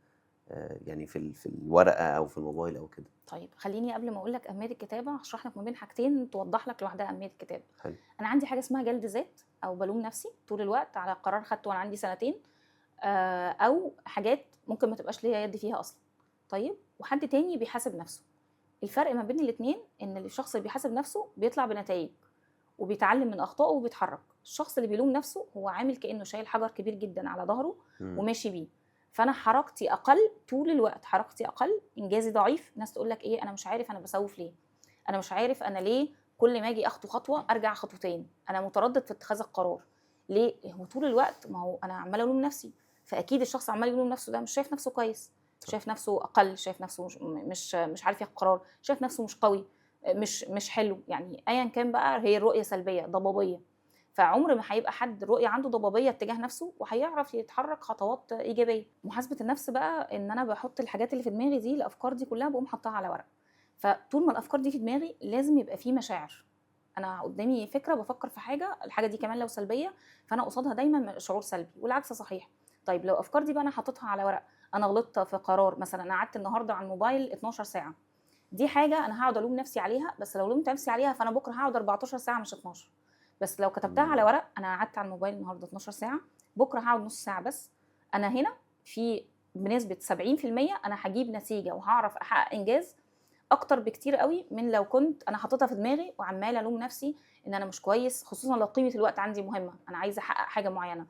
يعني في الورقة أو في الموبايل أو كده؟ طيب خليني قبل ما اقول لك اهميه الكتابه هشرح لك ما بين حاجتين توضح لك لوحدها اهميه الكتابه. حلو. انا عندي حاجه اسمها جلد ذات او بلوم نفسي طول الوقت على قرار خدته وانا عندي سنتين، او حاجات ممكن ما تبقاش ليا يد فيها اصلا. طيب وحد تاني بيحاسب نفسه. الفرق ما بين الاثنين ان الشخص اللي بيحاسب نفسه بيطلع بنتائج وبيتعلم من اخطائه وبيتحرك. الشخص اللي بيلوم نفسه هو عامل كانه شايل حجر كبير جدا على ظهره إمم. وماشي بيه. فانا حركتي اقل طول الوقت، حركتي اقل، انجازي ضعيف. الناس تقول لك ايه، انا مش عارف انا بسوف ليه، انا مش عارف انا ليه كل ما اجي اخطو خطوه ارجع خطوتين، انا متردد في اتخاذ القرار ليه. هو طول الوقت ما هو انا عماله الوم نفسي. فاكيد الشخص عمال يلوم نفسه ده مش شايف نفسه كويس، صح. شايف نفسه اقل، شايف نفسه مش عارف ياخد قرار، شايف نفسه مش قوي، مش حلو. يعني ايا كان بقى هي الرؤيه سلبيه ضبابيه. فعمر ما هيبقى حد الرؤيه عنده ضبابيه اتجاه نفسه وهيعرف يتحرك خطوات ايجابيه. محاسبه النفس بقى ان انا بحط الحاجات اللي في دماغي دي، الافكار دي كلها بقوم حطها على ورق. فطول ما الافكار دي في دماغي لازم يبقى في مشاعر. انا قدامي فكره بفكر في حاجه، الحاجه دي كمان لو سلبيه فانا قصادها دايما شعور سلبي والعكس صحيح. طيب لو الافكار دي بقى انا حاططها على ورق، انا غلطت في قرار مثلا، انا قعدت النهارده على الموبايل 12 ساعه، دي حاجه انا هقعد الوم نفسي عليها، بس لو لومت نفسي عليها فانا بكره هقعد 14 ساعه مش 12. بس لو كتبتها على إمم. ورق، انا قعدت على الموبايل النهارده 12 ساعه، بكره هقعد نص ساعه بس. انا هنا في بنسبه 70% انا هجيب نتيجه وهعرف احقق انجاز اكتر بكتير قوي من لو كنت انا حاططها في دماغي وعماله الوم نفسي ان انا مش كويس. خصوصا لو قيمه الوقت عندي مهمه، انا عايزه احقق حاجه معينه،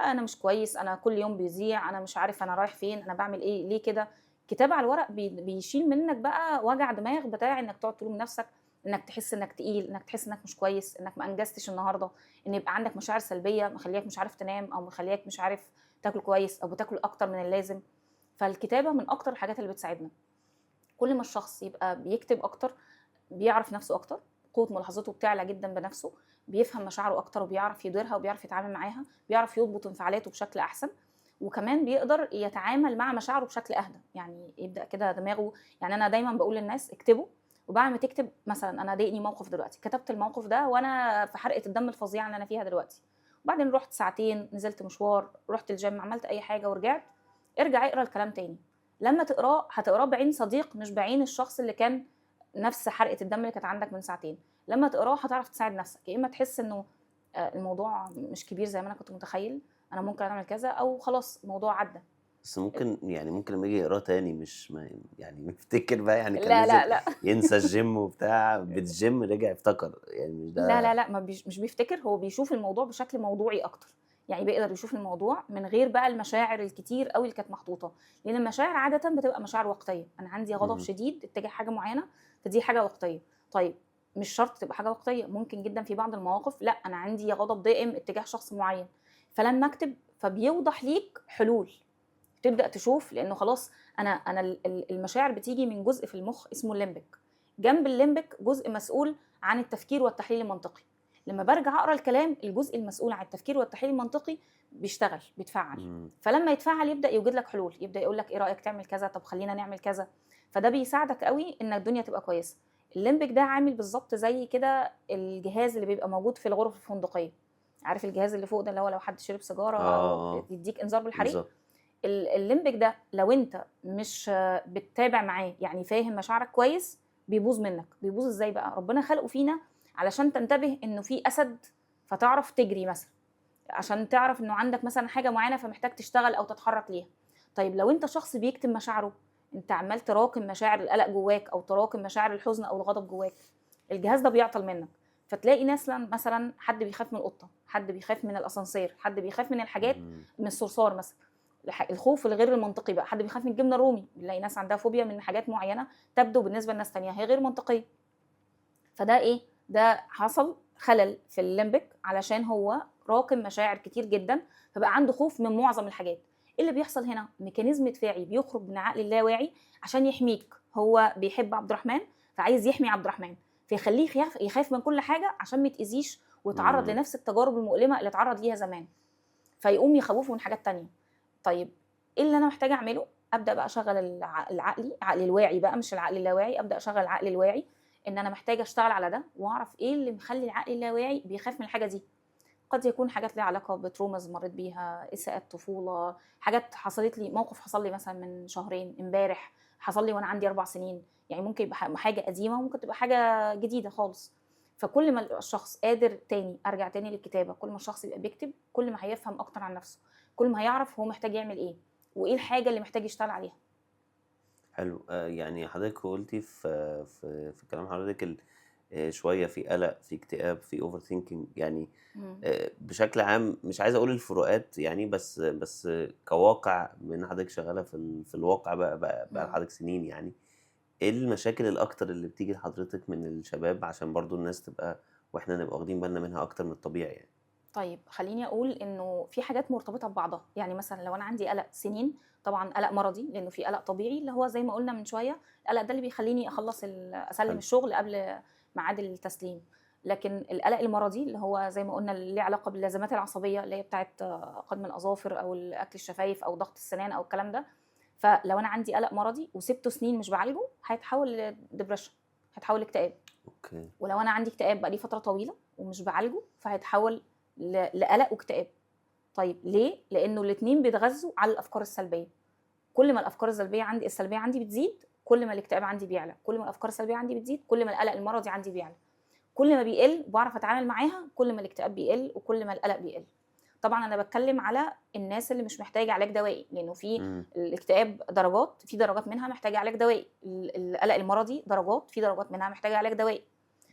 انا مش كويس، انا كل يوم بيضيع، انا مش عارف انا رايح فين، انا بعمل ايه، ليه كده. كتابة على الورق بيشيل منك بقى وجع دماغ بتاع انك تقعد تلوم نفسك، انك تحس انك تقيل، انك تحس انك مش كويس، انك ما انجزتش النهارده، ان يبقى عندك مشاعر سلبيه مخليك مش عارف تنام او مخليك مش عارف تاكل كويس او بتاكل اكتر من اللازم. فالكتابه من اكتر الحاجات اللي بتساعدنا. كل ما الشخص يبقى بيكتب اكتر بيعرف نفسه اكتر، قوه ملاحظته بتعلى جدا بنفسه، بيفهم مشاعره اكتر وبيعرف يديرها وبيعرف يتعامل معاها، بيعرف يضبط انفعالاته بشكل احسن، وكمان بيقدر يتعامل مع مشاعره بشكل اهدى. يعني يبدا كده دماغه. يعني انا دايما بقول للناس اكتبوا، وبعد ما تكتب مثلا انا ضايقني موقف دلوقتي، كتبت الموقف ده وانا في حرقه الدم الفظيعه اللي انا فيها دلوقتي، وبعدين رحت ساعتين، نزلت مشوار، رحت الجيم، عملت اي حاجه ورجعت، ارجع اقرا الكلام تاني. لما تقراه هتقراه بعين صديق مش بعين الشخص اللي كان نفس حرقه الدم اللي كانت عندك من ساعتين. لما تقراه هتعرف تساعد نفسك، يا اما تحس انه الموضوع مش كبير زي ما انا كنت متخيل، انا ممكن اعمل كذا، او خلاص الموضوع عدى. بس ممكن لمّا ييجي يقراه تاني مش ما يعني يفتكر بقى يعني كان لا لا نزل لا ينسى الgym وبتاع، بالgym رجع افتكر، يعني مش لا ده. لا لا، ما مش بيفتكر، هو بيشوف الموضوع بشكل موضوعي اكتر. يعني بيقدر يشوف الموضوع من غير بقى المشاعر الكتير قوي اللي كانت محطوطه، لان المشاعر عاده بتبقى مشاعر وقتيه. انا عندي غضب اهم. شديد اتجاه حاجه معينه، فدي حاجه وقتيه. طيب مش شرط تبقى حاجه وقتيه، ممكن جدا في بعض المواقف لا انا عندي غضب دائم اتجاه شخص معين. فلما اكتب فبيوضح ليك حلول، تبدا تشوف، لانه خلاص انا المشاعر بتيجي من جزء في المخ اسمه الليمبك. جنب الليمبك جزء مسؤول عن التفكير والتحليل المنطقي. لما برجع اقرا الكلام، الجزء المسؤول عن التفكير والتحليل المنطقي بيشتغل، بيتفعل. إمم. فلما يتفعل يبدا يوجد لك حلول، يبدا يقول لك ايه رايك تعمل كذا، طب خلينا نعمل كذا. فده بيساعدك قوي ان الدنيا تبقى كويسه. الليمبك ده عامل بالظبط زي كده الجهاز اللي بيبقى موجود في الغرف الفندقيه. عارف الجهاز اللي فوق ده، اللي هو لو حد شرب سيجاره او آه. يديك انذار بالحريق. بالضبط. الليمبك ده لو انت مش بتتابع معاه، يعني فاهم مشاعرك كويس، بيبوظ منك. بيبوظ ازاي بقى؟ ربنا خلقه فينا علشان تنتبه انه في اسد فتعرف تجري مثلا، عشان تعرف انه عندك مثلا حاجه معينه فمحتاج تشتغل او تتحرك ليها. طيب لو انت شخص بيكتم مشاعره، انت عمال تراكم مشاعر القلق جواك او تراكم مشاعر الحزن او الغضب جواك، الجهاز ده بيعطل منك. فتلاقي ناس مثلا حد بيخاف من القطه، حد بيخاف من الاسانسير، حد بيخاف من الحاجات، إمم. من الصرصار مثلا. الخوف الغير المنطقي بقى، حد بيخاف من الجبنه الرومي، بنلاقي ناس عندها فوبيا من حاجات معينه تبدو بالنسبه لناس تانية هي غير منطقيه. فده ايه؟ ده حصل خلل في الليمبك علشان هو راكم مشاعر كتير جدا، فبقى عنده خوف من معظم الحاجات. ايه اللي بيحصل هنا؟ ميكانيزم دفاعي بيخرج من عقل اللاواعي عشان يحميك. هو بيحب عبد الرحمن فعايز يحمي عبد الرحمن، فيخليه يخاف من كل حاجه عشان ما يتاذيش ويتعرض إمم. لنفس التجارب المؤلمه اللي اتعرض ليها زمان، فيقوم يخوفه من حاجات تانية. طيب ايه اللي انا محتاجه اعمله؟ ابدا بقى اشغل العقل الواعي بقى، مش العقل اللاواعي، ابدا اشغل العقل الواعي ان انا محتاجه اشتغل على ده واعرف ايه اللي مخلي العقل اللاواعي بيخاف من الحاجه دي. قد يكون حاجات ليها علاقه بترومز مريت بيها، اساءات طفوله، حاجات حصلت لي، موقف حصل لي مثلا من شهرين، امبارح حصل لي وانا عندي 4 سنين، يعني ممكن يبقى حاجه قديمه وممكن تبقى حاجه جديده خالص. فكل ما الشخص قادر تاني ارجع تاني للكتابه، كل ما الشخص يبقى بيكتب كل ما هيفهم اكتر عن نفسه، كل ما هيعرف هو محتاج يعمل ايه وايه الحاجه اللي محتاج يشتغل عليها. حلو. يعني حضرتك قلتي في كلام حضرتك شويه في قلق، في اكتئاب، في اوفر ثينكينج، يعني مم. بشكل عام مش عايز اقول الفروقات يعني، بس كواقع بان حضرتك شغاله في الواقع بقى مم. لحضرتك سنين يعني. ايه المشاكل الاكتر اللي بتيجي لحضرتك من الشباب عشان برضو الناس تبقى واحنا نبقى واخدين بالنا منها اكتر من الطبيعي يعني؟ طيب خليني اقول انه في حاجات مرتبطه ببعضها، يعني مثلا لو انا عندي قلق سنين، طبعا قلق مرضي لانه في قلق طبيعي اللي هو زي ما قلنا من شويه، القلق ده اللي بيخليني اسلم حلو. الشغل قبل ميعاد التسليم. لكن القلق المرضي اللي هو زي ما قلنا اللي ليه علاقه باللازمات العصبيه اللي هي بتاعه قدم الاظافر او اكل الشفايف او ضغط السنان او الكلام ده، فلو انا عندي قلق مرضي وسبته سنين مش بعالجه هيتحول لدبريشن، هيتحول لاكتئاب. اوكي. ولو انا عندي اكتئاب بقى لي فتره طويله ومش بعالجه فهيتحول لقلق واكتئاب. طيب ليه؟ لانه الاثنين بيتغذوا على الافكار السلبيه. كل ما الافكار السلبيه عندي بتزيد كل ما الاكتئاب عندي بيعلى، كل ما الافكار السلبيه عندي بتزيد كل ما القلق المرضي عندي بيعلى، كل ما بيقل بعرف اتعامل معاها كل ما الاكتئاب بيقل وكل ما القلق بيقل. طبعا انا بتكلم على الناس اللي مش محتاجه علاج دوائي، لانه في امم. الاكتئاب درجات، في درجات منها محتاجه علاج دوائي، القلق المرضي درجات، في درجات منها محتاجه علاج دوائي.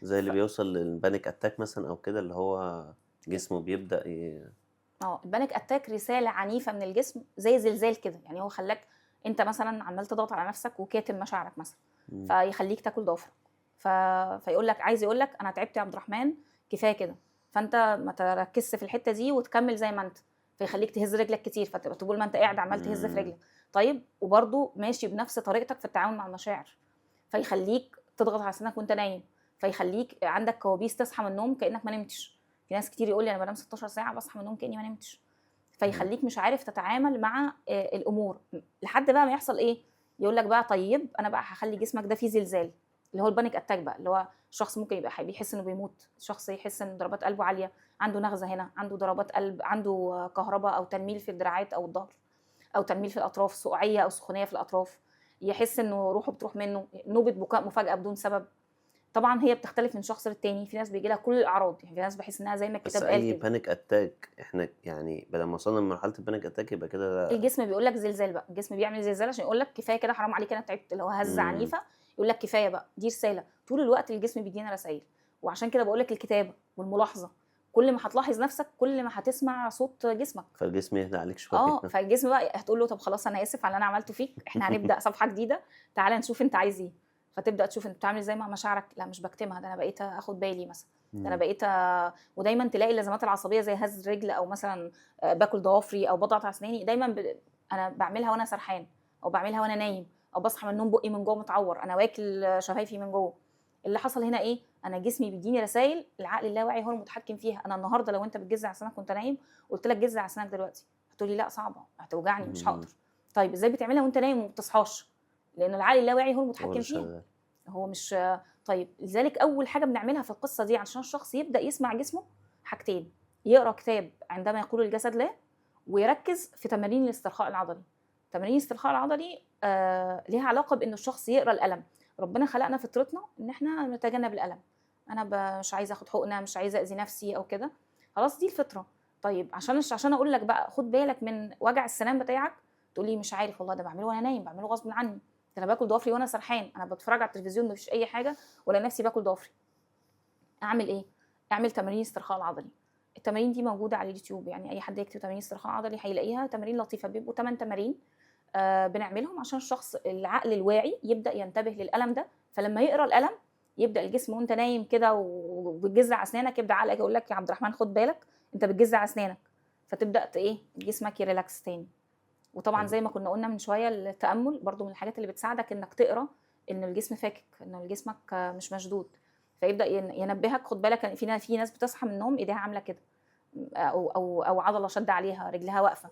زي اللي بيوصل للبانيك اتاك مثلا او كده، اللي هو جسمه بيبدأ البانيك اتاك رساله عنيفه من الجسم زي زلزال كده، يعني هو خلاك انت مثلا عمال تضغط على نفسك وكاتم مشاعرك مثلا، مم. فيخليك تاكل ضوافرك، فيقول لك عايز يقول لك انا تعبت يا عبد الرحمن كفايه كده، فانت ما تركزش في الحته دي وتكمل زي ما انت، فيخليك تهز رجلك كتير، فتبقى طول ما انت قاعد عمال تهز في مم. رجلك. طيب وبرده ماشي بنفس طريقتك في التعامل مع المشاعر، فيخليك تضغط على سنك وانت نايم، فيخليك عندك كوابيس تصحى من النوم كانك ما نمتش. في ناس كتير يقول لي انا بنام 16 ساعه بصحى من النوم كاني ما نمتش. فيخليك مش عارف تتعامل مع الامور لحد بقى ما يحصل ايه، يقول لك بقى طيب انا بقى هخلي جسمك ده فيه زلزال، اللي هو البانيك اتاك بقى، اللي هو الشخص ممكن يبقى بيحس انه بيموت، شخص يحس ان ضربات قلبه عاليه، عنده نغزه هنا، عنده ضربات قلب، عنده كهرباء او تنميل في الدراعات او الظهر، او تنميل في الاطراف، سقوعيه او سخونيه في الاطراف، يحس انه روحه بتروح منه، نوبه بكاء مفاجاه بدون سبب. طبعا هي بتختلف من شخص للتاني، في ناس بيجي لها كل الاعراض، يعني في ناس بحس انها زي ما بس الكتاب قال اي كده. بانيك اتاك احنا يعني بدل ما وصلنا لمرحله البانيك اتاك يبقى كده. الجسم بيقول لك زلزال بقى، الجسم بيعمل زلزال عشان يقول لك كفايه كده، حرام عليك انا تعبت، اللي هو هزه امم. عنيفه، يقول لك كفايه بقى، دي رساله. طول الوقت الجسم بيدينا رسائل، وعشان كده بقول لك الكتابه والملاحظه، كل ما هتلاحظ نفسك كل ما هتسمع صوت جسمك. فالجسم يهدى عليك شويه. فالجسم بقى هتقول له طب خلاص انا اسف على اللي انا عملته فيك، احنا هنبدا صفحه جديده، تعالى نشوف انت عايز ايه. فتبدا تشوف انت بتعمل ازاي مع مشاعرك، لا مش بكتمها، ده انا بقيت اخد بالي مثلا، ده انا مم. بقيت ودايما تلاقي اللازمات العصبيه زي هز رجل او مثلا باكل ضوافري او بضغط على اسناني، دايما انا بعملها وانا سرحان، او بعملها وانا نايم، او بصحى من النوم بقي من جوه متعور، انا واكل شفايفي من جوه. اللي حصل هنا ايه؟ انا جسمي بيديني رسائل، العقل اللاواعي هو المتحكم فيها. انا النهارده لو انت بتجز على اسنانك وانت نايم قلت لك جز على اسنانك دلوقتي، هتقولي لا صعبه هتوجعني مش مم. هقدر. طيب ازاي بتعملها وانت نايم وما بتصحاش؟ لان العقل اللاواعي هو هو المتحكم اللي فيها، شغال. هو مش. طيب لذلك اول حاجه بنعملها في القصه دي علشان الشخص يبدا يسمع جسمه حاجتين: يقرا كتاب عندما يقول الجسد لا، ويركز في تمارين الاسترخاء العضلي. تمارين الاسترخاء العضلي ليها علاقه بان الشخص يقرا الالم. ربنا خلقنا فطرتنا ان احنا نتجنب الالم، انا مش عايزه اخد حقنه، مش عايزه اذي نفسي او كده، خلاص دي الفطره. طيب عشان اقول لك بقى خد بالك من وجع السنان بتاعك، تقولي مش عارف والله، ده بعمله وانا نايم، بعمله غصب عني، ده انا باكل ضوافري وانا سرحان، انا بتفرج على التلفزيون مفيش اي حاجه ولا نفسي باكل ضوافري. اعمل ايه؟ اعمل تمارين استرخاء العضلي. التمارين دي موجوده على اليوتيوب، يعني اي حد يكتب تمارين استرخاء عضلي هيلاقيها، تمارين لطيفه، بيبقوا 8 تمارين بنعملهم عشان الشخص العقل الواعي يبدا ينتبه للالم ده، فلما يقرا الالم يبدا الجسم وانت نايم كده وبتجز على اسنانك يبدا عقلك يقول لك يا عبد الرحمن خد بالك انت بتجز على اسنانك، فتبدا ايه جسمك يريلاكس تاني. وطبعا حلو. زي ما كنا قلنا من شويه التامل برضو من الحاجات اللي بتساعدك انك تقرا ان الجسم فاكك، ان جسمك مش مشدود، فيبدا ينبهك خد بالك ان في ناس بتصحى من النوم ايديها عامله كده، او عضله شاده عليها، رجلها واقفه.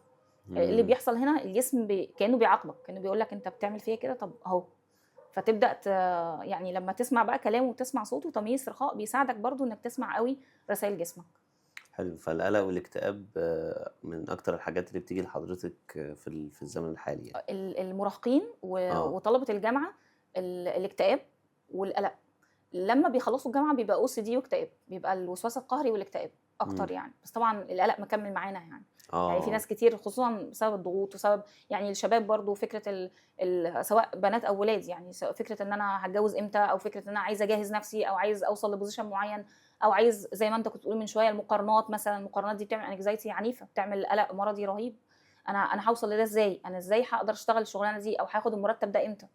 اللي بيحصل هنا الجسم كانه بيعاقبك، كانه بيقول لك انت بتعمل فيا كده، طب اهو. فتبدا يعني لما تسمع بقى كلامه وتسمع صوته تمييز استرخاء بيساعدك برضو انك تسمع قوي رسائل جسمك. حلو. فالقلق والاكتئاب من اكتر الحاجات اللي بتيجي لحضرتك في الزمن الحالي يعني. المراهقين وطلبه الجامعه الاكتئاب والقلق، لما بيخلصوا الجامعه بيبقى او سي دي واكتئاب، بيبقى الوسواس القهري والاكتئاب اكتر يعني. بس طبعا القلق مكمل معانا يعني. يعني في ناس كتير خصوصا بسبب الضغوط وسبب يعني الشباب برضو فكره سواء بنات او ولاد، يعني سواء فكره ان انا هتجوز امتى، او فكره ان انا عايزه اجهز نفسي، او عايز اوصل لبوزيشن معين، او عايز زي ما انت كنت بتقول من شويه المقارنات مثلا. المقارنات دي بتعمل انكزايتي عنيفه، بتعمل قلق مرضي رهيب. انا هوصل لده ازاي؟ انا ازاي هقدر اشتغل الشغلانه دي، او هاخد المرتب ده امتى؟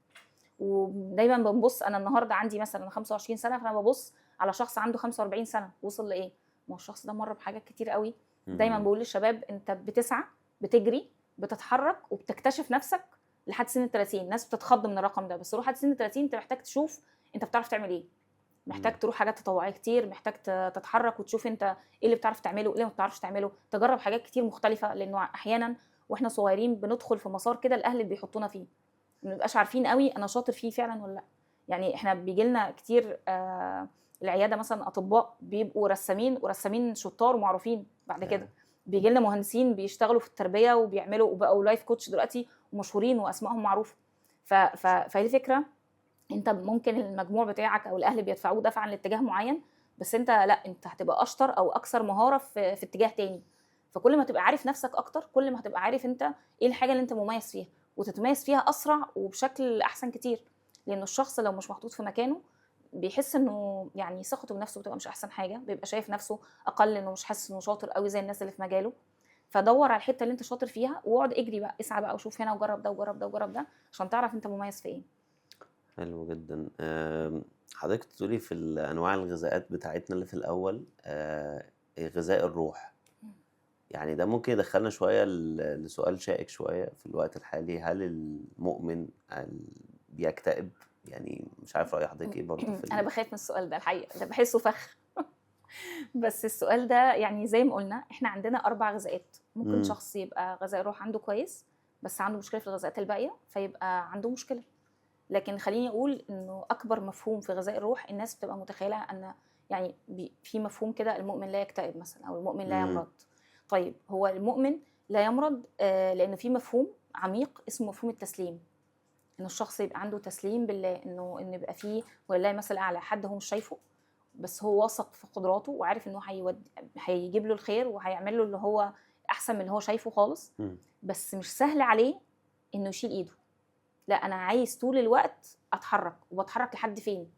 ودايما بنبص، انا النهارده عندي مثلا 25 سنه، فانا ببص على شخص عنده 45 سنه وصل لايه. ما هو الشخص ده مر بحاجات كتير قوي. دايما بقول للشباب انت بتسعى، بتجري، بتتحرك وبتكتشف نفسك لحد سن 30. الناس بتتخض من الرقم ده، بس روح لحد سن 30 انت محتاج تشوف انت بتعرف تعمل ايه. محتاج تروح حاجات تطوعيه كتير، محتاج تتحرك وتشوف انت ايه اللي بتعرف تعمله، ايه اللي ما بتعرفش تعمله، تجرب حاجات كتير مختلفه. لانه احيانا واحنا صغيرين بندخل في مسار كده الاهل اللي بيحطونا فيه، ما بنبقاش عارفين قوي انا شاطر فيه فعلا ولا لا. يعني احنا بيجي لنا كتير العياده مثلا اطباء بيبقوا رسامين، ورسامين شطار ومعروفين بعد كده. بيجي لنا مهندسين بيشتغلوا في التربيه وبيعملوا وبقوا لايف كوتش دلوقتي ومشهورين واسمائهم معروفه. فهي فكره، انت ممكن المجموع بتاعك او الاهل بيدفعوه دفعا لاتجاه معين، بس انت لا، انت هتبقى اشطر او اكثر مهاره في اتجاه تاني. فكل ما تبقى عارف نفسك اكتر، كل ما هتبقى عارف انت ايه الحاجه اللي انت مميز فيها، وتتميز فيها اسرع وبشكل احسن كتير. لانه الشخص لو مش محطوط في مكانه بيحس انه يعني ثقته بنفسه بتبقى مش احسن حاجه، بيبقى شايف نفسه اقل، انه مش حاسس انه شاطر قوي زي الناس اللي في مجاله. فدور على الحته اللي انت شاطر فيها واقعد اجري بقى، اسعى بقى وشوف هنا وجرب ده وجرب ده وجرب ده عشان تعرف انت مميز في ايه. حلو جدا. حضرتك تقولي في انواع الغذاءات بتاعتنا اللي في الاول غذاء الروح، يعني ده ممكن يدخلنا شويه لسؤال شائك شويه في الوقت الحالي. هل المؤمن بيكتئب؟ يعني مش عارف رأي حضرتك ايه برضه انا بخاف من السؤال ده الحقيقه، ده بحسه فخ. بس السؤال ده يعني زي ما قلنا احنا عندنا 4 غذاءات. ممكن شخص يبقى غذاء الروح عنده كويس بس عنده مشكله في الغذاءات الباقيه فيبقى عنده مشكله. لكن خليني اقول انه اكبر مفهوم في غذاء الروح الناس بتبقى متخيله ان يعني في مفهوم كده المؤمن لا يكتئب مثلا، او المؤمن لا يمرض. طيب هو المؤمن لا يمرض لان في مفهوم عميق اسمه مفهوم التسليم. ان الشخص يبقى عنده تسليم بالله، ان يبقى فيه ولله مثل اعلى، حد هو مش شايفه بس هو واثق في قدراته وعارف انه هيجيب له الخير وهيعمل له اللي هو احسن من اللي هو شايفه خالص. بس مش سهل عليه انه يشيل ايده. لا، انا عايز طول الوقت اتحرك، وبتحرك لحد فين؟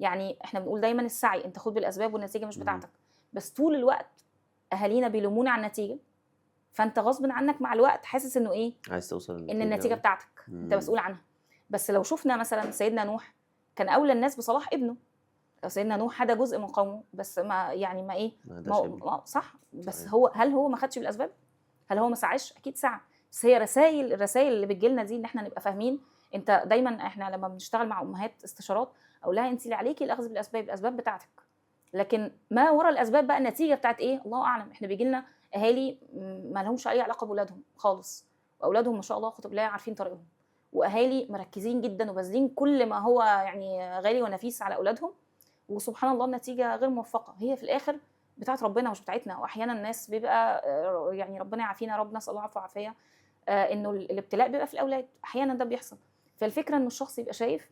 يعني احنا بنقول دايما السعي، انت خد بالاسباب والنتيجه مش بتاعتك. بس طول الوقت اهالينا بيلومونا على النتيجه، فانت غصب عنك مع الوقت حاسس انه ايه، عايز توصل ان النتيجه بتاعتك انت مسؤول عنها. بس لو شفنا مثلا سيدنا نوح كان اولى الناس بصلاح ابنه. سيدنا نوح هذا جزء من قومه بس ما يعني ما ايه صح. بس هل هو ما خدش بالاسباب؟ هل هو ما سعاش؟ اكيد سعى. بس هي الرسائل اللي بتجيلنا دي ان احنا نبقى فاهمين. انت دايما احنا لما بنشتغل مع امهات استشارات اقول لها انت اللي عليكي الاخذ بالاسباب، الاسباب بتاعتك، لكن ما وراء الاسباب بقى النتيجه بتاعت ايه الله اعلم. احنا بيجي لنا اهالي ما لهمش اي علاقه باولادهم خالص، واولادهم ما شاء الله خطب الله عارفين طريقهم، واهالي مركزين جدا وباذلين كل ما هو يعني غالي ونفيس على اولادهم، وسبحان الله النتيجه غير موفقه. هي في الاخر بتاعت ربنا مش بتاعتنا. واحيانا الناس بيبقى يعني ربنا يعافينا يا رب، نسال الله العفو والعافيه، انه الابتلاء بيبقى في الاولاد، احيانا ده بيحصل. فالفكره ان الشخص يبقى شايف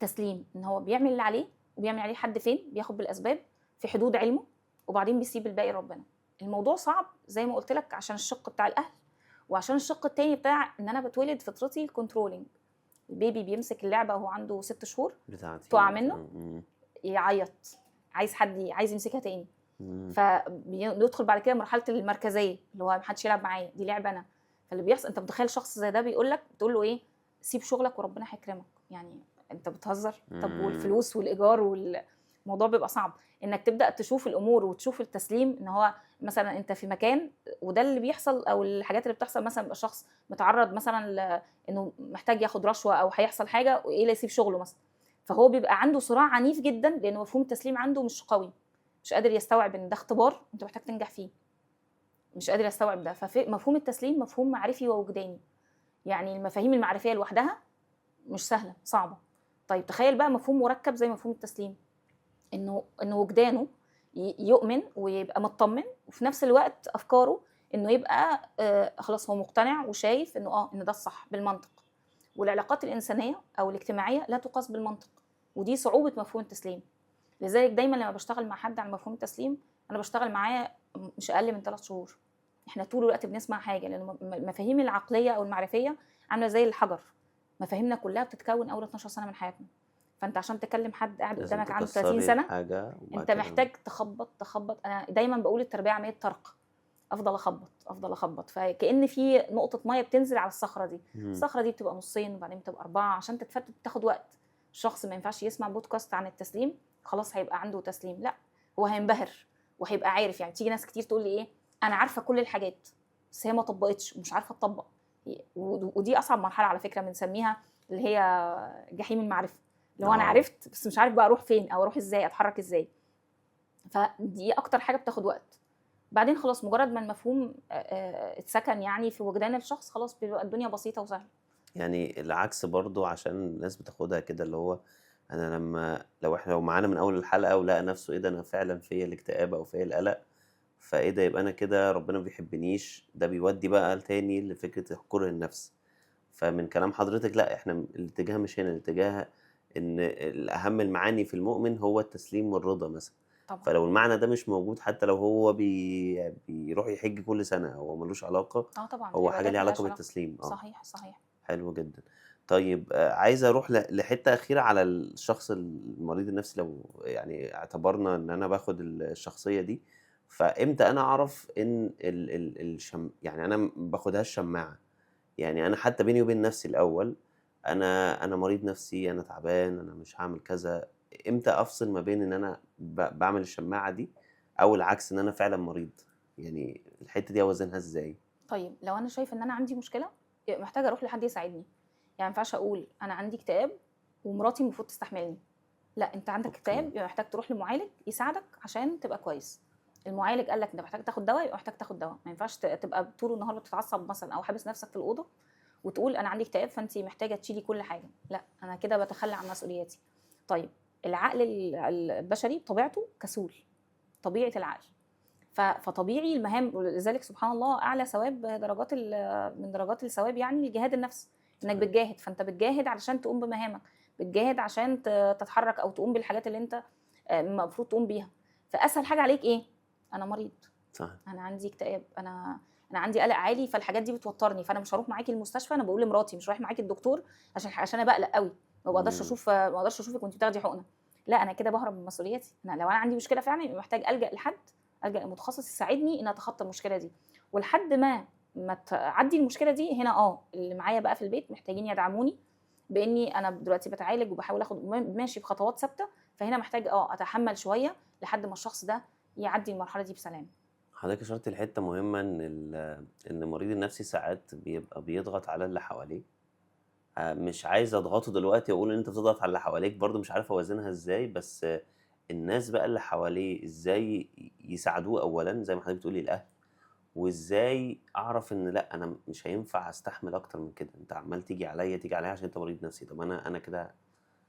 تسليم، ان هو بيعمل اللي عليه وبيعمل عليه حد فين، بياخد بالاسباب في حدود علمه وبعدين بيسيب الباقي ربنا. الموضوع صعب زي ما قلت لك عشان الشق بتاع الاهل، وعشان الشق التاني بتاع ان انا بتولد فطرتي الكنترولينج. البيبي بيمسك اللعبه وهو عنده 6 شهور تقع منه يعيط، عايز حد عايز يمسكها تاني. فبيدخل بعد كده مرحله المركزيه اللي هو محدش يلعب معايا، دي لعبه انا. فاللي بيحصل انت متخيل شخص زي ده بيقول لك، بتقول له ايه؟ سيب شغلك وربنا هيكرمك. يعني انت بتهزر؟ طب والفلوس والايجار الموضوع بيبقى صعب انك تبدا تشوف الامور وتشوف التسليم، ان هو مثلا انت في مكان وده اللي بيحصل، او الحاجات اللي بتحصل مثلا يبقى شخص متعرض مثلا انه محتاج ياخد رشوه او هيحصل حاجه وايه اللي يسيب شغله مثلا، فهو بيبقى عنده صراع عنيف جدا لان مفهوم التسليم عنده مش قوي، مش قادر يستوعب ان ده اختبار انت محتاج تنجح فيه، مش قادر يستوعب ده. فمفهوم التسليم مفهوم معرفي ووجداني، يعني المفاهيم المعرفيه لوحدها مش سهله، صعبه. طيب تخيل بقى مفهوم مركب زي مفهوم التسليم، انه وجدانه يؤمن ويبقى مطمن، وفي نفس الوقت افكاره انه يبقى خلاص هو مقتنع وشايف انه ان ده الصح بالمنطق. والعلاقات الانسانيه او الاجتماعيه لا تقاس بالمنطق، ودي صعوبه مفهوم التسليم. لذلك دايما لما بشتغل مع حد عن مفهوم التسليم انا بشتغل معاه مش اقل من 3 شهور. احنا طول الوقت بنسمع حاجه، لان المفاهيم العقليه او المعرفيه عامله زي الحجر، مفاهيمنا كلها بتتكون اول 12 سنه من حياتنا. فانت عشان تكلم حد قاعد لازم قدامك عنده 30 تكسري سنه الحاجة وبعد انت كده محتاج تخبط تخبط. انا دايما بقول التربيه عمليه طرق، افضل اخبط افضل اخبط، فكأن في نقطه ميه بتنزل على الصخره دي، الصخره دي بتبقى نصين وبعدين بتبقى 4 عشان تتفتت، بتاخد وقت. الشخص ما ينفعش يسمع بودكاست عن التسليم خلاص هيبقى عنده تسليم، لا، هو هينبهر وهيبقى عارف. يعني تيجي ناس كتير تقول لي ايه، انا عارفه كل الحاجات بس هي ما طبقتش ومش عارفه تطبق. ودي اصعب مرحله على فكره، بنسميها اللي هي جحيم المعرفه، اللي هو انا عرفت بس مش عارف بقى اروح فين او اروح ازاي اتحرك ازاي. فدي اكتر حاجه بتاخد وقت. بعدين خلاص مجرد ما المفهوم اتسكن يعني في وجدان الشخص، خلاص بيبقى الدنيا بسيطه وسهله. يعني العكس برضو، عشان الناس بتاخدها كده اللي هو انا لما لو معانا من اول الحلقة ولقى نفسه ايه ده انا فعلا فيا الاكتئاب او فيا القلق، فايه ده يبقى انا كده ربنا ما بيحبنيش، ده بيودي بقى تاني لفكرة كره النفس. فمن كلام حضرتك لا، احنا الاتجاه مش هنا، الاتجاه ان الاهم المعاني في المؤمن هو التسليم والرضا مثلا. طبعا فلو المعنى ده مش موجود، حتى لو هو بيروح يحج كل سنة هو ملوش علاقة، طبعا هو حاجة العبادات ليها علاقة ملهاش علاقه. بالتسليم. صحيح صحيح. حلو جدا. طيب عايز اروح لحتة أخيرة على الشخص المريض النفسي. لو يعني اعتبرنا ان انا باخد الشخصية دي، فامتى انا اعرف ان يعني انا ما باخدهاش شماعة؟ يعني انا حتى بيني وبين نفسي الاول، انا مريض نفسي، انا تعبان، انا مش هعمل كذا. امتى افصل ما بين ان انا بعمل الشماعة دي او العكس ان انا فعلا مريض؟ يعني الحتة دي اوزنها ازاي؟ طيب لو انا شايف ان انا عندي مشكله يبقى محتاجه اروح لحد يساعدني. يعني ما ينفعش اقول انا عندي اكتئاب ومراتي المفروض تستحملني، لا، انت عندك اكتئاب اوكي. يبقى محتاج تروح لمعالج يساعدك عشان تبقى كويس. المعالج قال لك انت محتاج تاخد دواء يبقى محتاج تاخد دواء. ما ينفعش تبقى طول النهار بتتعصب مثلا او حابس نفسك في الاوضه وتقول انا عندي اكتئاب فانت محتاجه تشيلي كل حاجه، لا، انا كده بتخلى عن مسؤولياتي. طيب العقل البشري طبيعته كسول، طبيعه العقل. فطبيعي المهام، ولذلك سبحان الله اعلى ثواب درجات من درجات الثواب يعني الجهاد النفسي، انك صحيح. بتجاهد. فانت بتجاهد علشان تقوم بمهامك، بتجاهد عشان تتحرك او تقوم بالحاجات اللي انت المفروض تقوم بيها. فاسهل حاجه عليك ايه؟ انا مريض، صحيح. انا عندي اكتئاب، انا عندي قلق عالي، فالحاجات دي بتوترني، فانا مش هروح معاكي المستشفى. انا بقول لمراتي مش رايح معاكي الدكتور عشان انا بقلق قوي، ما بقدرش مم. اشوفك وانت بتاخدي حقنه. لا، انا كده بهرب من مسؤوليتي. لو انا عندي مشكله فعلا يبقى محتاج الجا لمتخصص يساعدني ان اتخطى المشكله دي. ولحد ما تعدي المشكله دي هنا اللي معايا بقى في البيت محتاجين يدعموني، باني انا دلوقتي بتعالج وبحاول اخد ماشي بخطوات ثابته. فهنا محتاج اتحمل شويه لحد ما الشخص ده يعدي المرحله دي بسلام. حضرتك اشرت لحته مهمه ان ان المريض النفسي ساعات بيبقى بيضغط على اللي حواليه. مش عايز اضغطه دلوقتي واقول ان انت بتضغط على اللي حواليك، برضو مش عارف اوازنها ازاي. بس الناس بقى اللي حواليه ازاي يساعدوه؟ اولا زي ما حضرتك بتقولي الاهل، وازاي اعرف ان لا انا مش هينفع استحمل اكتر من كده، انت عمال تيجي عليا عشان انت مريض نفسي. طب انا كده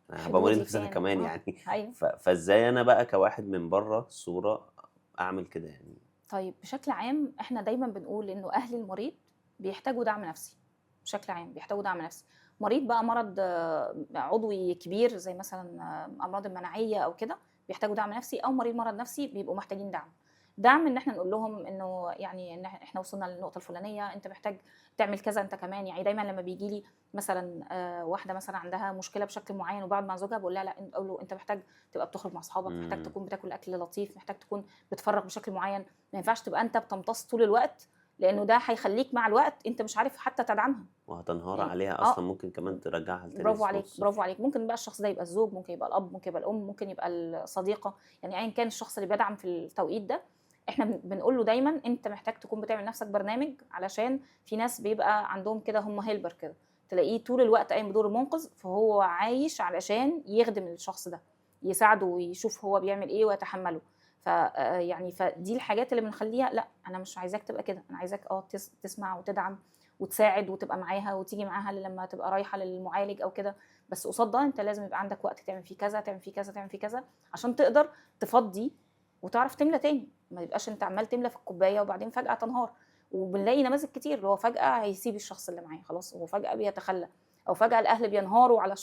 انا هبقى مريض حدودي نفسي انا فين؟ كمان يعني. ايوه. فازاي انا بقى كواحد من بره الصوره اعمل كده يعني؟ طيب بشكل عام احنا دايما بنقول انه اهل المريض بيحتاجوا دعم نفسي. بشكل عام بيحتاجوا دعم نفسي. مريض بقى مرض عضوي كبير زي مثلا امراض المناعيه او كده بيحتاجوا دعم نفسي، او مرض نفسي بيبقوا محتاجين دعم ان احنا نقول لهم انه يعني ان احنا وصلنا للنقطه الفلانيه، انت محتاج تعمل كذا انت كمان. يعني دايما لما بيجي لي مثلا واحده مثلا عندها مشكله بشكل معين وبقعد مع زوجها بقول لها لا، اقول له انت محتاج تبقى بتخرج مع اصحابك، محتاج تكون بتاكل اكل لطيف، محتاج تكون بتفرغ بشكل معين. ما ينفعش تبقى انت بتمتص طول الوقت لانه ده هيخليك مع الوقت انت مش عارف حتى تدعمها. وهتنهار يعني عليها اه اصلا، ممكن كمان ترجعها تاني برافو لنقطة عليك، الصفر. برافو عليك. ممكن بقى الشخص ده يبقى الزوج، ممكن يبقى الاب، ممكن يبقى الام، ممكن يبقى الصديقه، يعني ايا كان الشخص اللي بيدعم في التوقيت ده. احنا بنقول له دايما انت محتاج تكون بتعمل نفسك برنامج، علشان في ناس بيبقى عندهم كده هم هيلبر كده، تلاقيه طول الوقت قايم بدور المنقذ، فهو عايش علشان يخدم الشخص ده، يساعده ويشوف هو بيعمل ايه ويتحمله. ف يعني فدي الحاجات اللي بنخليها لا انا مش عايزاك تبقى كده، انا عايزاك تسمع وتدعم وتساعد وتبقى معاها وتيجي معاها لما تبقى رايحه للمعالج او كده. بس قصاد ده انت لازم يبقى عندك وقت تعمل فيه كذا، تعمل فيه كذا، تعمل فيه كذا، عشان تقدر تفضي وتعرف تملى تاني. ما يبقاش انت عمال تملى في الكوبايه وبعدين فجاه تنهار. وبنلاقي نماذج كتير اللي هو فجاه هيسيب الشخص اللي معاه خلاص، هو فجاه بيتخلى، او فجاه الاهل بينهاروا على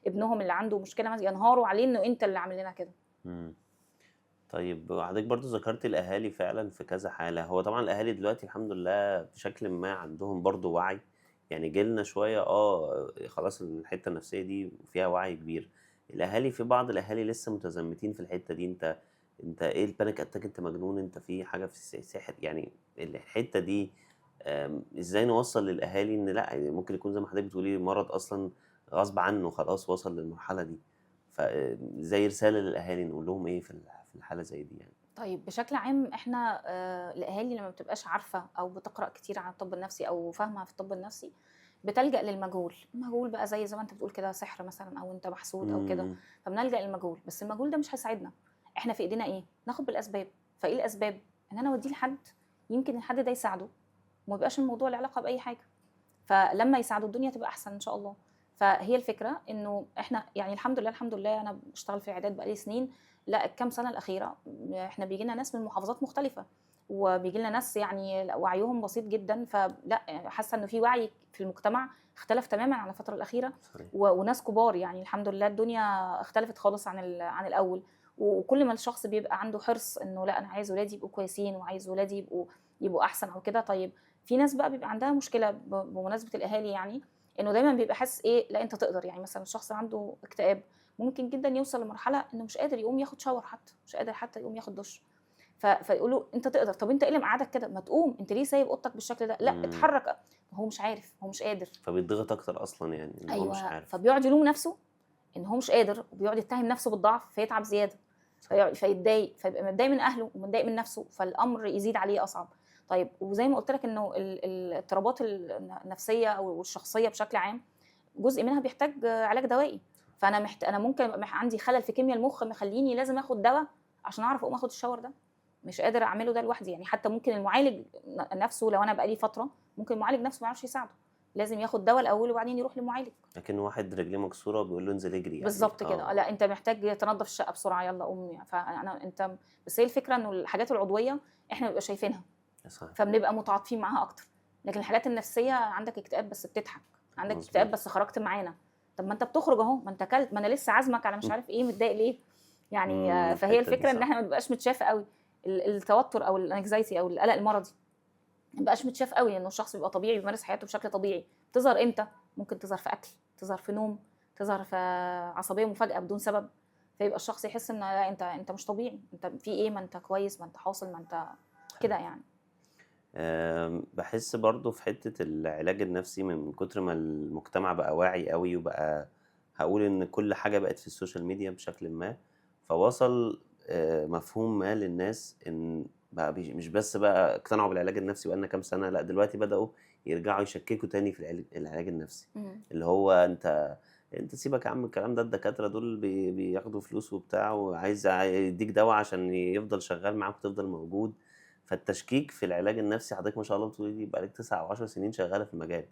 ابنهم اللي عنده مشكله مثلا، ينهاروا عليه انه انت اللي عامل لنا كده. مم. طيب حضرتك برضو ذكرت الأهالي فعلا في كذا حالة. هو طبعا الأهالي دلوقتي الحمد لله بشكل ما عندهم برضو وعي، يعني جيلنا شوية خلاص الحتة النفسية دي فيها وعي كبير. الأهالي في بعض الأهالي لسه متزمتين في الحتة دي. انت ايه البانيك اتاك؟ انت مجنون؟ انت في حاجة في ساحر يعني الحتة دي. ازاي نوصل للأهالي ان لا، يعني ممكن يكون زي ما حضرتك بتقولي مرض أصلا غصب عنه خلاص وصل للمرحلة دي. فزي رسالة للأهالي نقول لهم ايه في الحالة زي دي يعني؟ طيب بشكل عام احنا الاهالي لما بتبقاش عارفه او بتقرا كتير عن الطب النفسي او فاهمه في الطب النفسي، بتلجأ للمجهول. المجهول بقى زي ما انت بتقول كده سحر مثلا، او انت محسود او كده، إمم، فبنلجأ للمجهول. بس المجهول ده مش هيساعدنا، احنا في ايدينا ايه؟ ناخد بالاسباب. فايه الاسباب؟ ان انا اوديه لحد يمكن الحد ده يساعده وما يبقاش الموضوع له علاقه باي حاجه، فلما يساعده الدنيا تبقى احسن ان شاء الله. فهي الفكره انه احنا يعني الحمد لله، الحمد لله انا بشتغل في العيادات بقالي سنين. لا الكام سنه الاخيره احنا بيجي لنا ناس من محافظات مختلفه، وبيجي لنا ناس يعني وعيهم بسيط جدا، فلا يعني حاسه انه في وعي في المجتمع اختلف تماما عن الفتره الاخيره. صحيح. وناس كبار يعني الحمد لله الدنيا اختلفت خالص عن الاول. وكل ما الشخص بيبقى عنده حرص انه لا انا عايز ولادي يبقوا كويسين وعايز ولادي يبقوا احسن او كده. طيب في ناس بقى بيبقى عندها مشكله بمناسبه الاهالي، يعني انه دايما بيبقى حاسس ايه، لا انت تقدر. يعني مثلا الشخص عنده اكتئاب ممكن جدا يوصل لمرحله انه مش قادر يقوم ياخد شاور، حتى مش قادر حتى يقوم ياخد دش. فيقولوا انت تقدر. طب انت ايه اللي مقعدك كده؟ ما تقوم، انت ليه سايب اوضتك بالشكل ده؟ لا إمم، اتحرك. هو مش عارف، هو مش قادر. فبيتضغط أكتر أصلًا يعني إن هو مش ايوه، عارف. فبيقعد يلوم نفسه ان هو مش قادر، وبيقعد يتهم نفسه بالضعف فيتعب زياده، صح. فيتضايق، فيبقى متضايق من اهله ومتضايق من نفسه، فالامر يزيد عليه اصعب. طيب وزي ما قلت لك انه الاضطرابات النفسيه او الشخصيه بشكل عام جزء منها بيحتاج علاج دوائي. فانا انا ممكن يبقى عندي خلل في كيمياء المخ مخليني لازم اخد دواء عشان اعرف اقوم اخد الشاور ده، مش قادر اعمله ده لوحدي. يعني حتى ممكن المعالج نفسه لو انا بقالي فتره، ممكن المعالج نفسه ما يعرفش يساعده، لازم ياخد دواء الاول وبعدين يروح للمعالج. لكن واحد رجليه مكسورة بيقول له انزل اجري يعني. بالضبط كده، لا أنت محتاج تنضّف الشقة بسرعة يالّا قوم فأنا أنت. بس هي الفكرة إنه الحاجات العضوية إحنا بنبقى شايفينها، صح. فبنبقى متعاطفين معاها أكتر. لكن الحاجات النفسية عندك اكتئاب بس بتضحك، عندك اكتئاب مظبوط. بس خرجت معانا. طب ما أنت بتخرج أهو، ما أنت كلت، ما أنا لسه عازمك على مش عارف إيه، متضايق ليه؟ يعني فهي الحتة دي الفكرة إن صح. إحنا ما بنبقاش متشاف أوي. التوتر أو الanxiety أو القلق المرضي ما بيبقاش متشاف أوي، إنه الشخص بيبقى طبيعي بيمارس حياته بشكل طبيعي. بتظهر إمتى؟ ممكن تظهر في أكل، تظهر في نوم، تظهر في عصبية مفاجئة بدون سبب. فيبقى الشخص يحس إن لا أنت مش طبيعي، أنت في إيه، ما أنت كويس، ما أنت حاصل، ما أنت كده يعني. بحس برضو في حتة العلاج النفسي من كتر ما المجتمع بقى واعي قوي، وبقى هقول ان كل حاجة بقت في السوشيال ميديا بشكل ما. فوصل مفهوم ما للناس ان بقى مش بس بقى اقتنعوا بالعلاج النفسي بقالنا كام سنة، لا دلوقتي بدأوا يرجعوا يشككوا تاني في العلاج النفسي. إمم. اللي هو انت سيبك يا عم الكلام ده، الدكاترة دول بياخدوا فلوس وبتاع، وعايز يديك دواء عشان يفضل شغال معاك وتفضل موجود. فالتشكيك في العلاج النفسي، حضرتك ما شاء الله بتقولي لي بقالك 9 او 10 سنين شغالة في المجال،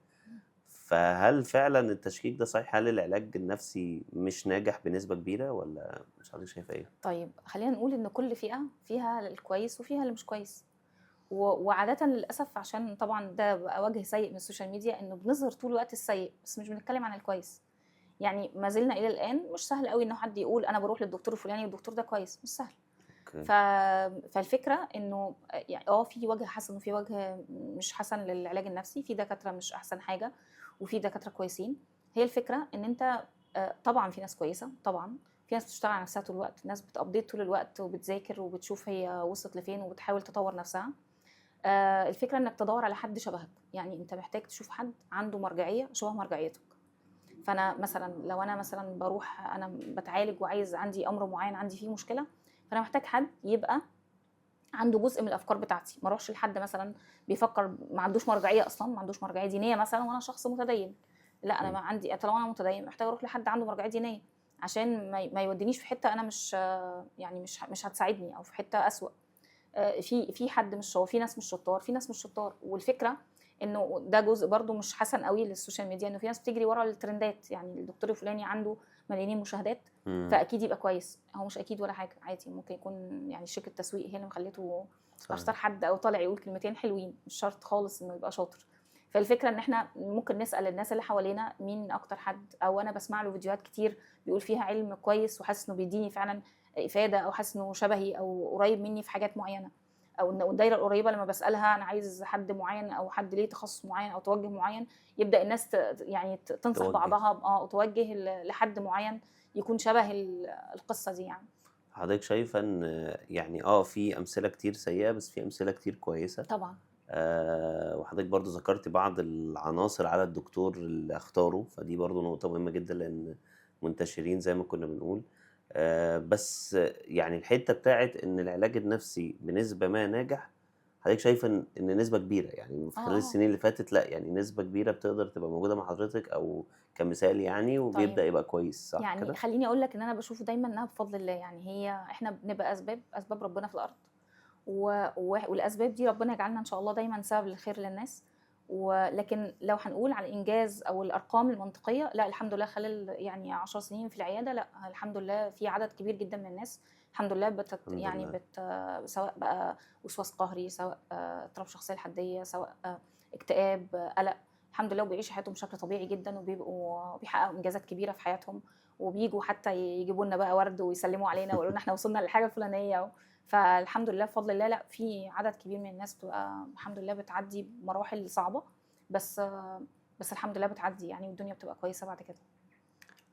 فهل فعلا التشكيك ده صحيح؟ هل العلاج النفسي مش ناجح بنسبة كبيرة ولا مش حضرتك شايفة ايه؟ طيب خلّينا نقول إن كل فئة فيها الكويس وفيها اللي مش كويس. وعادةً للأسف عشان طبعًا ده بقى وجه سيء من السوشيال ميديا، إنه بنظهر طول الوقت السيء، بس مش بنتكلم عن الكويس. يعني ما زلنا إلى الآن مش سهل أوي إنه حد يقول أنا باروح للدكتور الفلاني والدكتور ده كويس، مش سهل. اوكي. ف فالفكرة إنه يعني في وجه حسن وفي وجه مش حسن للعلاج النفسي، في دكاترة مش أحسن حاجة، وفي دكاترة كويسين. هي الفكرة إن أنت طبعًا في ناس كويسة طبعًا، في ناس بتشتغل على نفسها طول الوقت، ناس بتupdate طول الوقت وبتذاكر وبتشوف هي وصلت لفين وبتحاول تطور نفسها. الفكره انك تدور على حد شبهك، يعني انت محتاج تشوف حد عنده مرجعيه شبه مرجعيتك. فانا مثلا لو انا مثلا بروح انا بتعالج وعايز عندي امر معين عندي فيه مشكله، فانا محتاج حد يبقى عنده جزء من الافكار بتاعتي، ما اروحش لحد مثلا بيفكر ما عندوش مرجعيه اصلا، ما عندوش مرجعيه دينيه مثلا وانا شخص متدين. لا انا إمم. ما عندي، طالما انا متدين محتاج اروح لحد عنده مرجعيه دينيه عشان ما يودينيش في حته انا مش يعني مش هتساعدني او في حته اسوأ. في حد مش، هو في ناس مش شطار، في ناس مش شطار. والفكره انه ده جزء برضو مش حسن قوي للسوشيال ميديا، انه في ناس بتجري ورا الترندات، يعني الدكتور الفلاني عنده ملايين مشاهدات إمم. فاكيد يبقى كويس. هو مش اكيد ولا حاجه، عادي ممكن يكون يعني شركه تسويق هي اللي مخليته اشطر صحيح. حد او طالع يقول كلمتين حلوين، مش شرط خالص انه يبقى شاطر. فالفكره ان احنا ممكن نسال الناس اللي حوالينا مين اكتر حد، او انا بسمع له فيديوهات كتير بيقول فيها علم كويس وحاسس انه بيديني فعلا افاده، او حاسس انه شبهي او قريب مني في حاجات معينه، او ان الدايره القريبه لما بسالها انا عايز حد معين او حد ليه تخصص معين او توجه معين، يبدا الناس يعني تنصح توجّه. بعضها وتوجه لحد معين يكون شبه القصه دي يعني. حضرتك شايفة إن يعني في أمثلة كتير سيئة، بس في أمثلة كتير كويسة. طبعا. وحضرتك برضه ذكرتِ بعض العناصر على الدكتور اللي اختاره، فدي برضه نقطة مهمة جدًا لإن منتشرين زي ما كنا بنقول. بس يعني الحتّة بتاعة إن العلاج النفسي بنسبة ما ناجح، حضرتك شايفة إن نسبة كبيرة، يعني في خلال اه السنين اللي فاتت لأ، يعني نسبة كبيرة بتقدر تبقى موجودة مع حضرتك أو كمثال يعني طيب، وبيبدأ يبقى كويس، صح يعني كده؟ خليني اقول لك ان انا بشوف دايما انها بفضل الله، يعني هي احنا بنبقى اسباب ربنا في الارض، والاسباب دي ربنا يجعلنا ان شاء الله دايما سبب للخير للناس. ولكن لو هنقول على الانجاز او الارقام المنطقيه، لا الحمد لله خلال يعني 10 سنين في العياده، لا الحمد لله في عدد كبير جدا من الناس الحمد لله الحمد لله. سواء بقى وسواس قهري، سواء اضطراب شخصيه الحديه، سواء اكتئاب، قلق، الحمد لله وبيعيشوا حياتهم بشكل طبيعي جدا بيحققوا انجازات كبيره في حياتهم، وبيجوا حتى يجيبوا لنا بقى ورد ويسلموا علينا ويقولوا لنا احنا وصلنا للحاجه الفلانيه. فالحمد لله بفضل الله لا في عدد كبير من الناس بتبقى الحمد لله بتعدي بمراحل صعبة، بس بس الحمد لله بتعدي يعني، والدنيا بتبقى كويسة بعد كده.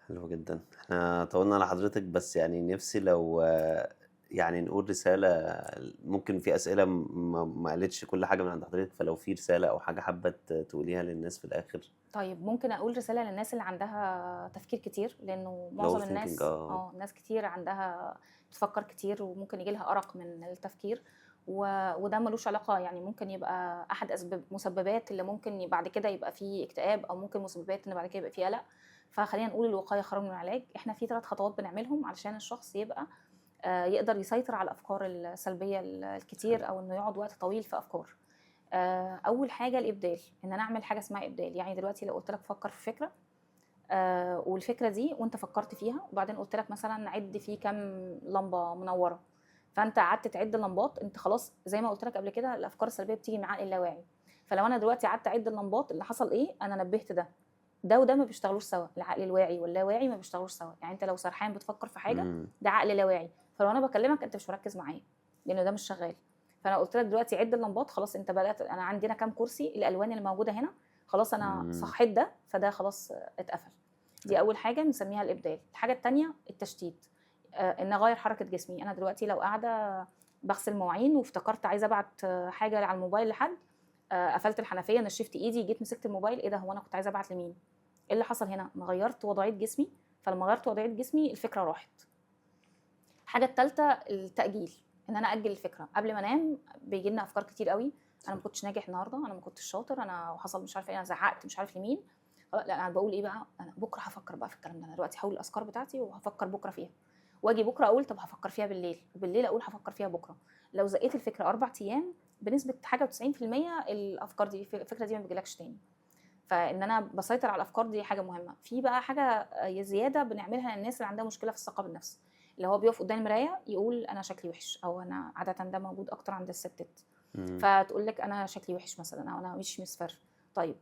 حلو جدًا. إحنا طوّلنا على حضرتك، بس يعني نِفْسي لو يعني نقول رسالة. ممكن في أسئلة ما قالتش كل حاجة من عند حضرتك، فلو في رسالة أو حاجة حابة تقوليها للناس في الآخر. طيب ممكن أقول رسالة للناس اللي عندها تفكير كتير، لأنه معظم الoverthinking الناس ناس كتير عندها بتفكر كتير وممكن ييجي لها أرق من التفكير، وده ملوش علاقة، يعني ممكن يبقى أحد مسببات اللي ممكن بعد كده يبقى فيه اكتئاب، أو ممكن مسببات إن بعد كده يبقى فيه قلق. فخلينا نقول الوقاية خير من العلاج. احنا في 3 خطوات بنعملهم علشان الشخص يبقى يقدر يسيطر على الأفكار السلبية حلو. الكتير، أو إنه يقعد وقت طويل في أفكار. أول حاجة الإبدال، إن أنا أعمل حاجة اسمها إبدال. يعني دلوقتي لو قلت لك فكر في فكرة، والفكرة دي وأنت فكرت فيها، وبعدين قلت لك مثلا عد فيه كام لمبة منورة، فأنت قعدت تعد اللمبات، أنت خلاص زي ما قلت لك قبل كده الأفكار السلبية بتيجي من عقل اللاواعي. فلو أنا دلوقتي قعدت أعد اللمبات، اللي حصل إيه؟ أنا نبهت ده وده ما بيشتغلوش سوا، العقل الواعي واللاواعي ما بيشتغلوش سوا. يعني انت لو سرحان بتفكر في حاجه، إمم. ده عقل لاواعي، فلو انا بكلمك انت مش مركز معايا لان ده مش شغال. فانا قلت لك دلوقتي عد اللمبات، خلاص انت بدات، انا عندنا كام كرسي، الالوان اللي موجوده هنا، خلاص انا إمم. صحيت ده، فده خلاص اتقفل. دي حلو. اول حاجه بنسميها الابدال. الحاجه الثانيه التشتيت، ان اغير حركه جسمي. انا دلوقتي لو قاعده بغسل مواعين وافتكرت عايزه ابعت حاجه على الموبايل لحد، قفلت الحنفيه، نشفت ايدي، جيت مسكت الموبايل، ايه ده، هو انا كنت عايزه ابعت لمين؟ ايه اللي حصل هنا؟ ما غيرت وضعيه جسمي، فلما غيرت وضعيه جسمي الفكره راحت. الحاجه الثالثه التاجيل، ان انا اجل الفكره قبل ما انام. بيجي لنا افكار كتير قوي، انا صح. ما كنتش ناجح النهارده، انا ما كنتش شاطر، انا وحصل مش عارفه ايه، انا زعقت مش عارف لمين. لا انا بقول ايه بقى، انا بكره هفكر بقى في الكلام ده، انا دلوقتي هقول الافكار بتاعتي وهفكر بكره فيها، واجي بكره اقول طب هفكر فيها بالليل، وبالليل اقول هفكر فيها بكره. لو زقيت الفكره 4 ايام بنسبه حاجه 90% الافكار دي الفكره دي ما بتجيلكش تاني. فان انا بسيطر على الافكار دي حاجه مهمه. في بقى حاجه زياده بنعملها للناس اللي عندها مشكله في الثقه بالنفس، اللي هو بيقف قدام المرايه يقول انا شكلي وحش، او انا عاده ده موجود اكتر عند الستات، إمم. فتقول لك انا شكلي وحش مثلا، او انا وشي مصفر. طيب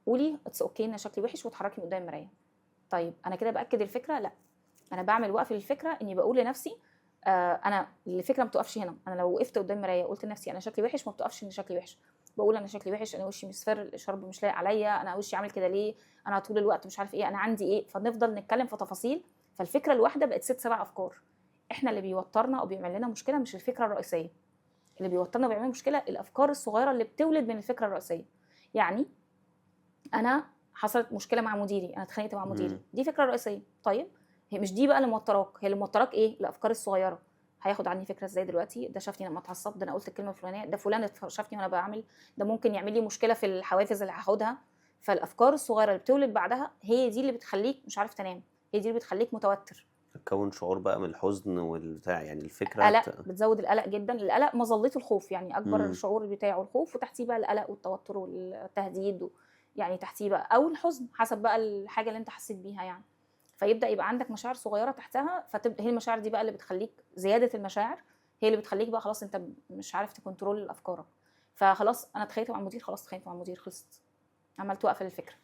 قولي اتس اوكي ان شكلي وحش وتحركي قدام المرايه. طيب انا كده باكد الفكره؟ لا، انا بعمل وقف للفكره، اني بقول لنفسي انا الفكره ما بتقفش هنا. انا لو وقفت قدام مرايه قلت لنفسي انا شكلي وحش، ما بتقفش ان شكلي وحش، بقول انا شكلي وحش، انا وشي مصفر، الشرب مش لايق عليا، انا وشي عامل كده ليه، انا طول الوقت مش عارف ايه، انا عندي ايه. فنفضل نتكلم في تفاصيل، فالفكره الواحده بقت 6 7 افكار. احنا اللي بيوترنا او بيعمل لنا مشكله مش الفكره الرئيسيه. اللي بيوترنا وبيعمل مشكله الافكار الصغيره اللي بتولد من الفكره الرئيسيه. يعني انا حصلت مشكله مع مديري، انا اتخانقت مع مديري، مم. دي فكره رئيسيه. طيب هي مش دي بقى اللي موتراك، هي اللي موتراك ايه؟ الافكار الصغيره. هياخد عني فكره ازاي دلوقتي؟ ده شافني لما اتعصب، ده انا قلت الكلمه الفلانيه، ده فلان شافني وانا بعمل، ده ممكن يعمل لي مشكله في الحوافز اللي هاخدها. فالافكار الصغيره اللي بتولد بعدها هي دي اللي بتخليك مش عارف تنام، هي دي اللي بتخليك متوتر. تكون شعور بقى من الحزن والبتاع، يعني الفكرة قلق، بتزود القلق جدا. القلق مظلته الخوف، يعني اكبر مم. شعور بتاعه الخوف، وتحتيه بقى القلق والتوتر والتهديد يعني تحتيه بقى، او الحزن حسب بقى الحاجه اللي انت حسيت بيها يعني. فيبدا يبقى عندك مشاعر صغيره تحتها، فتبدا هي المشاعر دي بقى اللي بتخليك، زياده المشاعر هي اللي بتخليك بقى خلاص انت مش عارف تكنترول افكارك. فخلاص انا اتخانقت مع المدير، خلاص اتخانقت مع المدير، خلصت، عملت وقفه للفكره.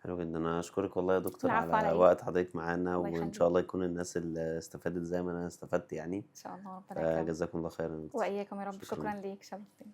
حلو جدا. انا اشكرك والله يا دكتور العفو على على ايه، وقت حضرتك معانا، الله وان يخليك، شاء الله يكون الناس اللي استفادت زي ما انا استفدت يعني. ان شاء الله ربنا يكرمك. جزاكم الله خيرا يا دكتور. واياكم يا رب، شكرا. شكرا ليك، شرفتني.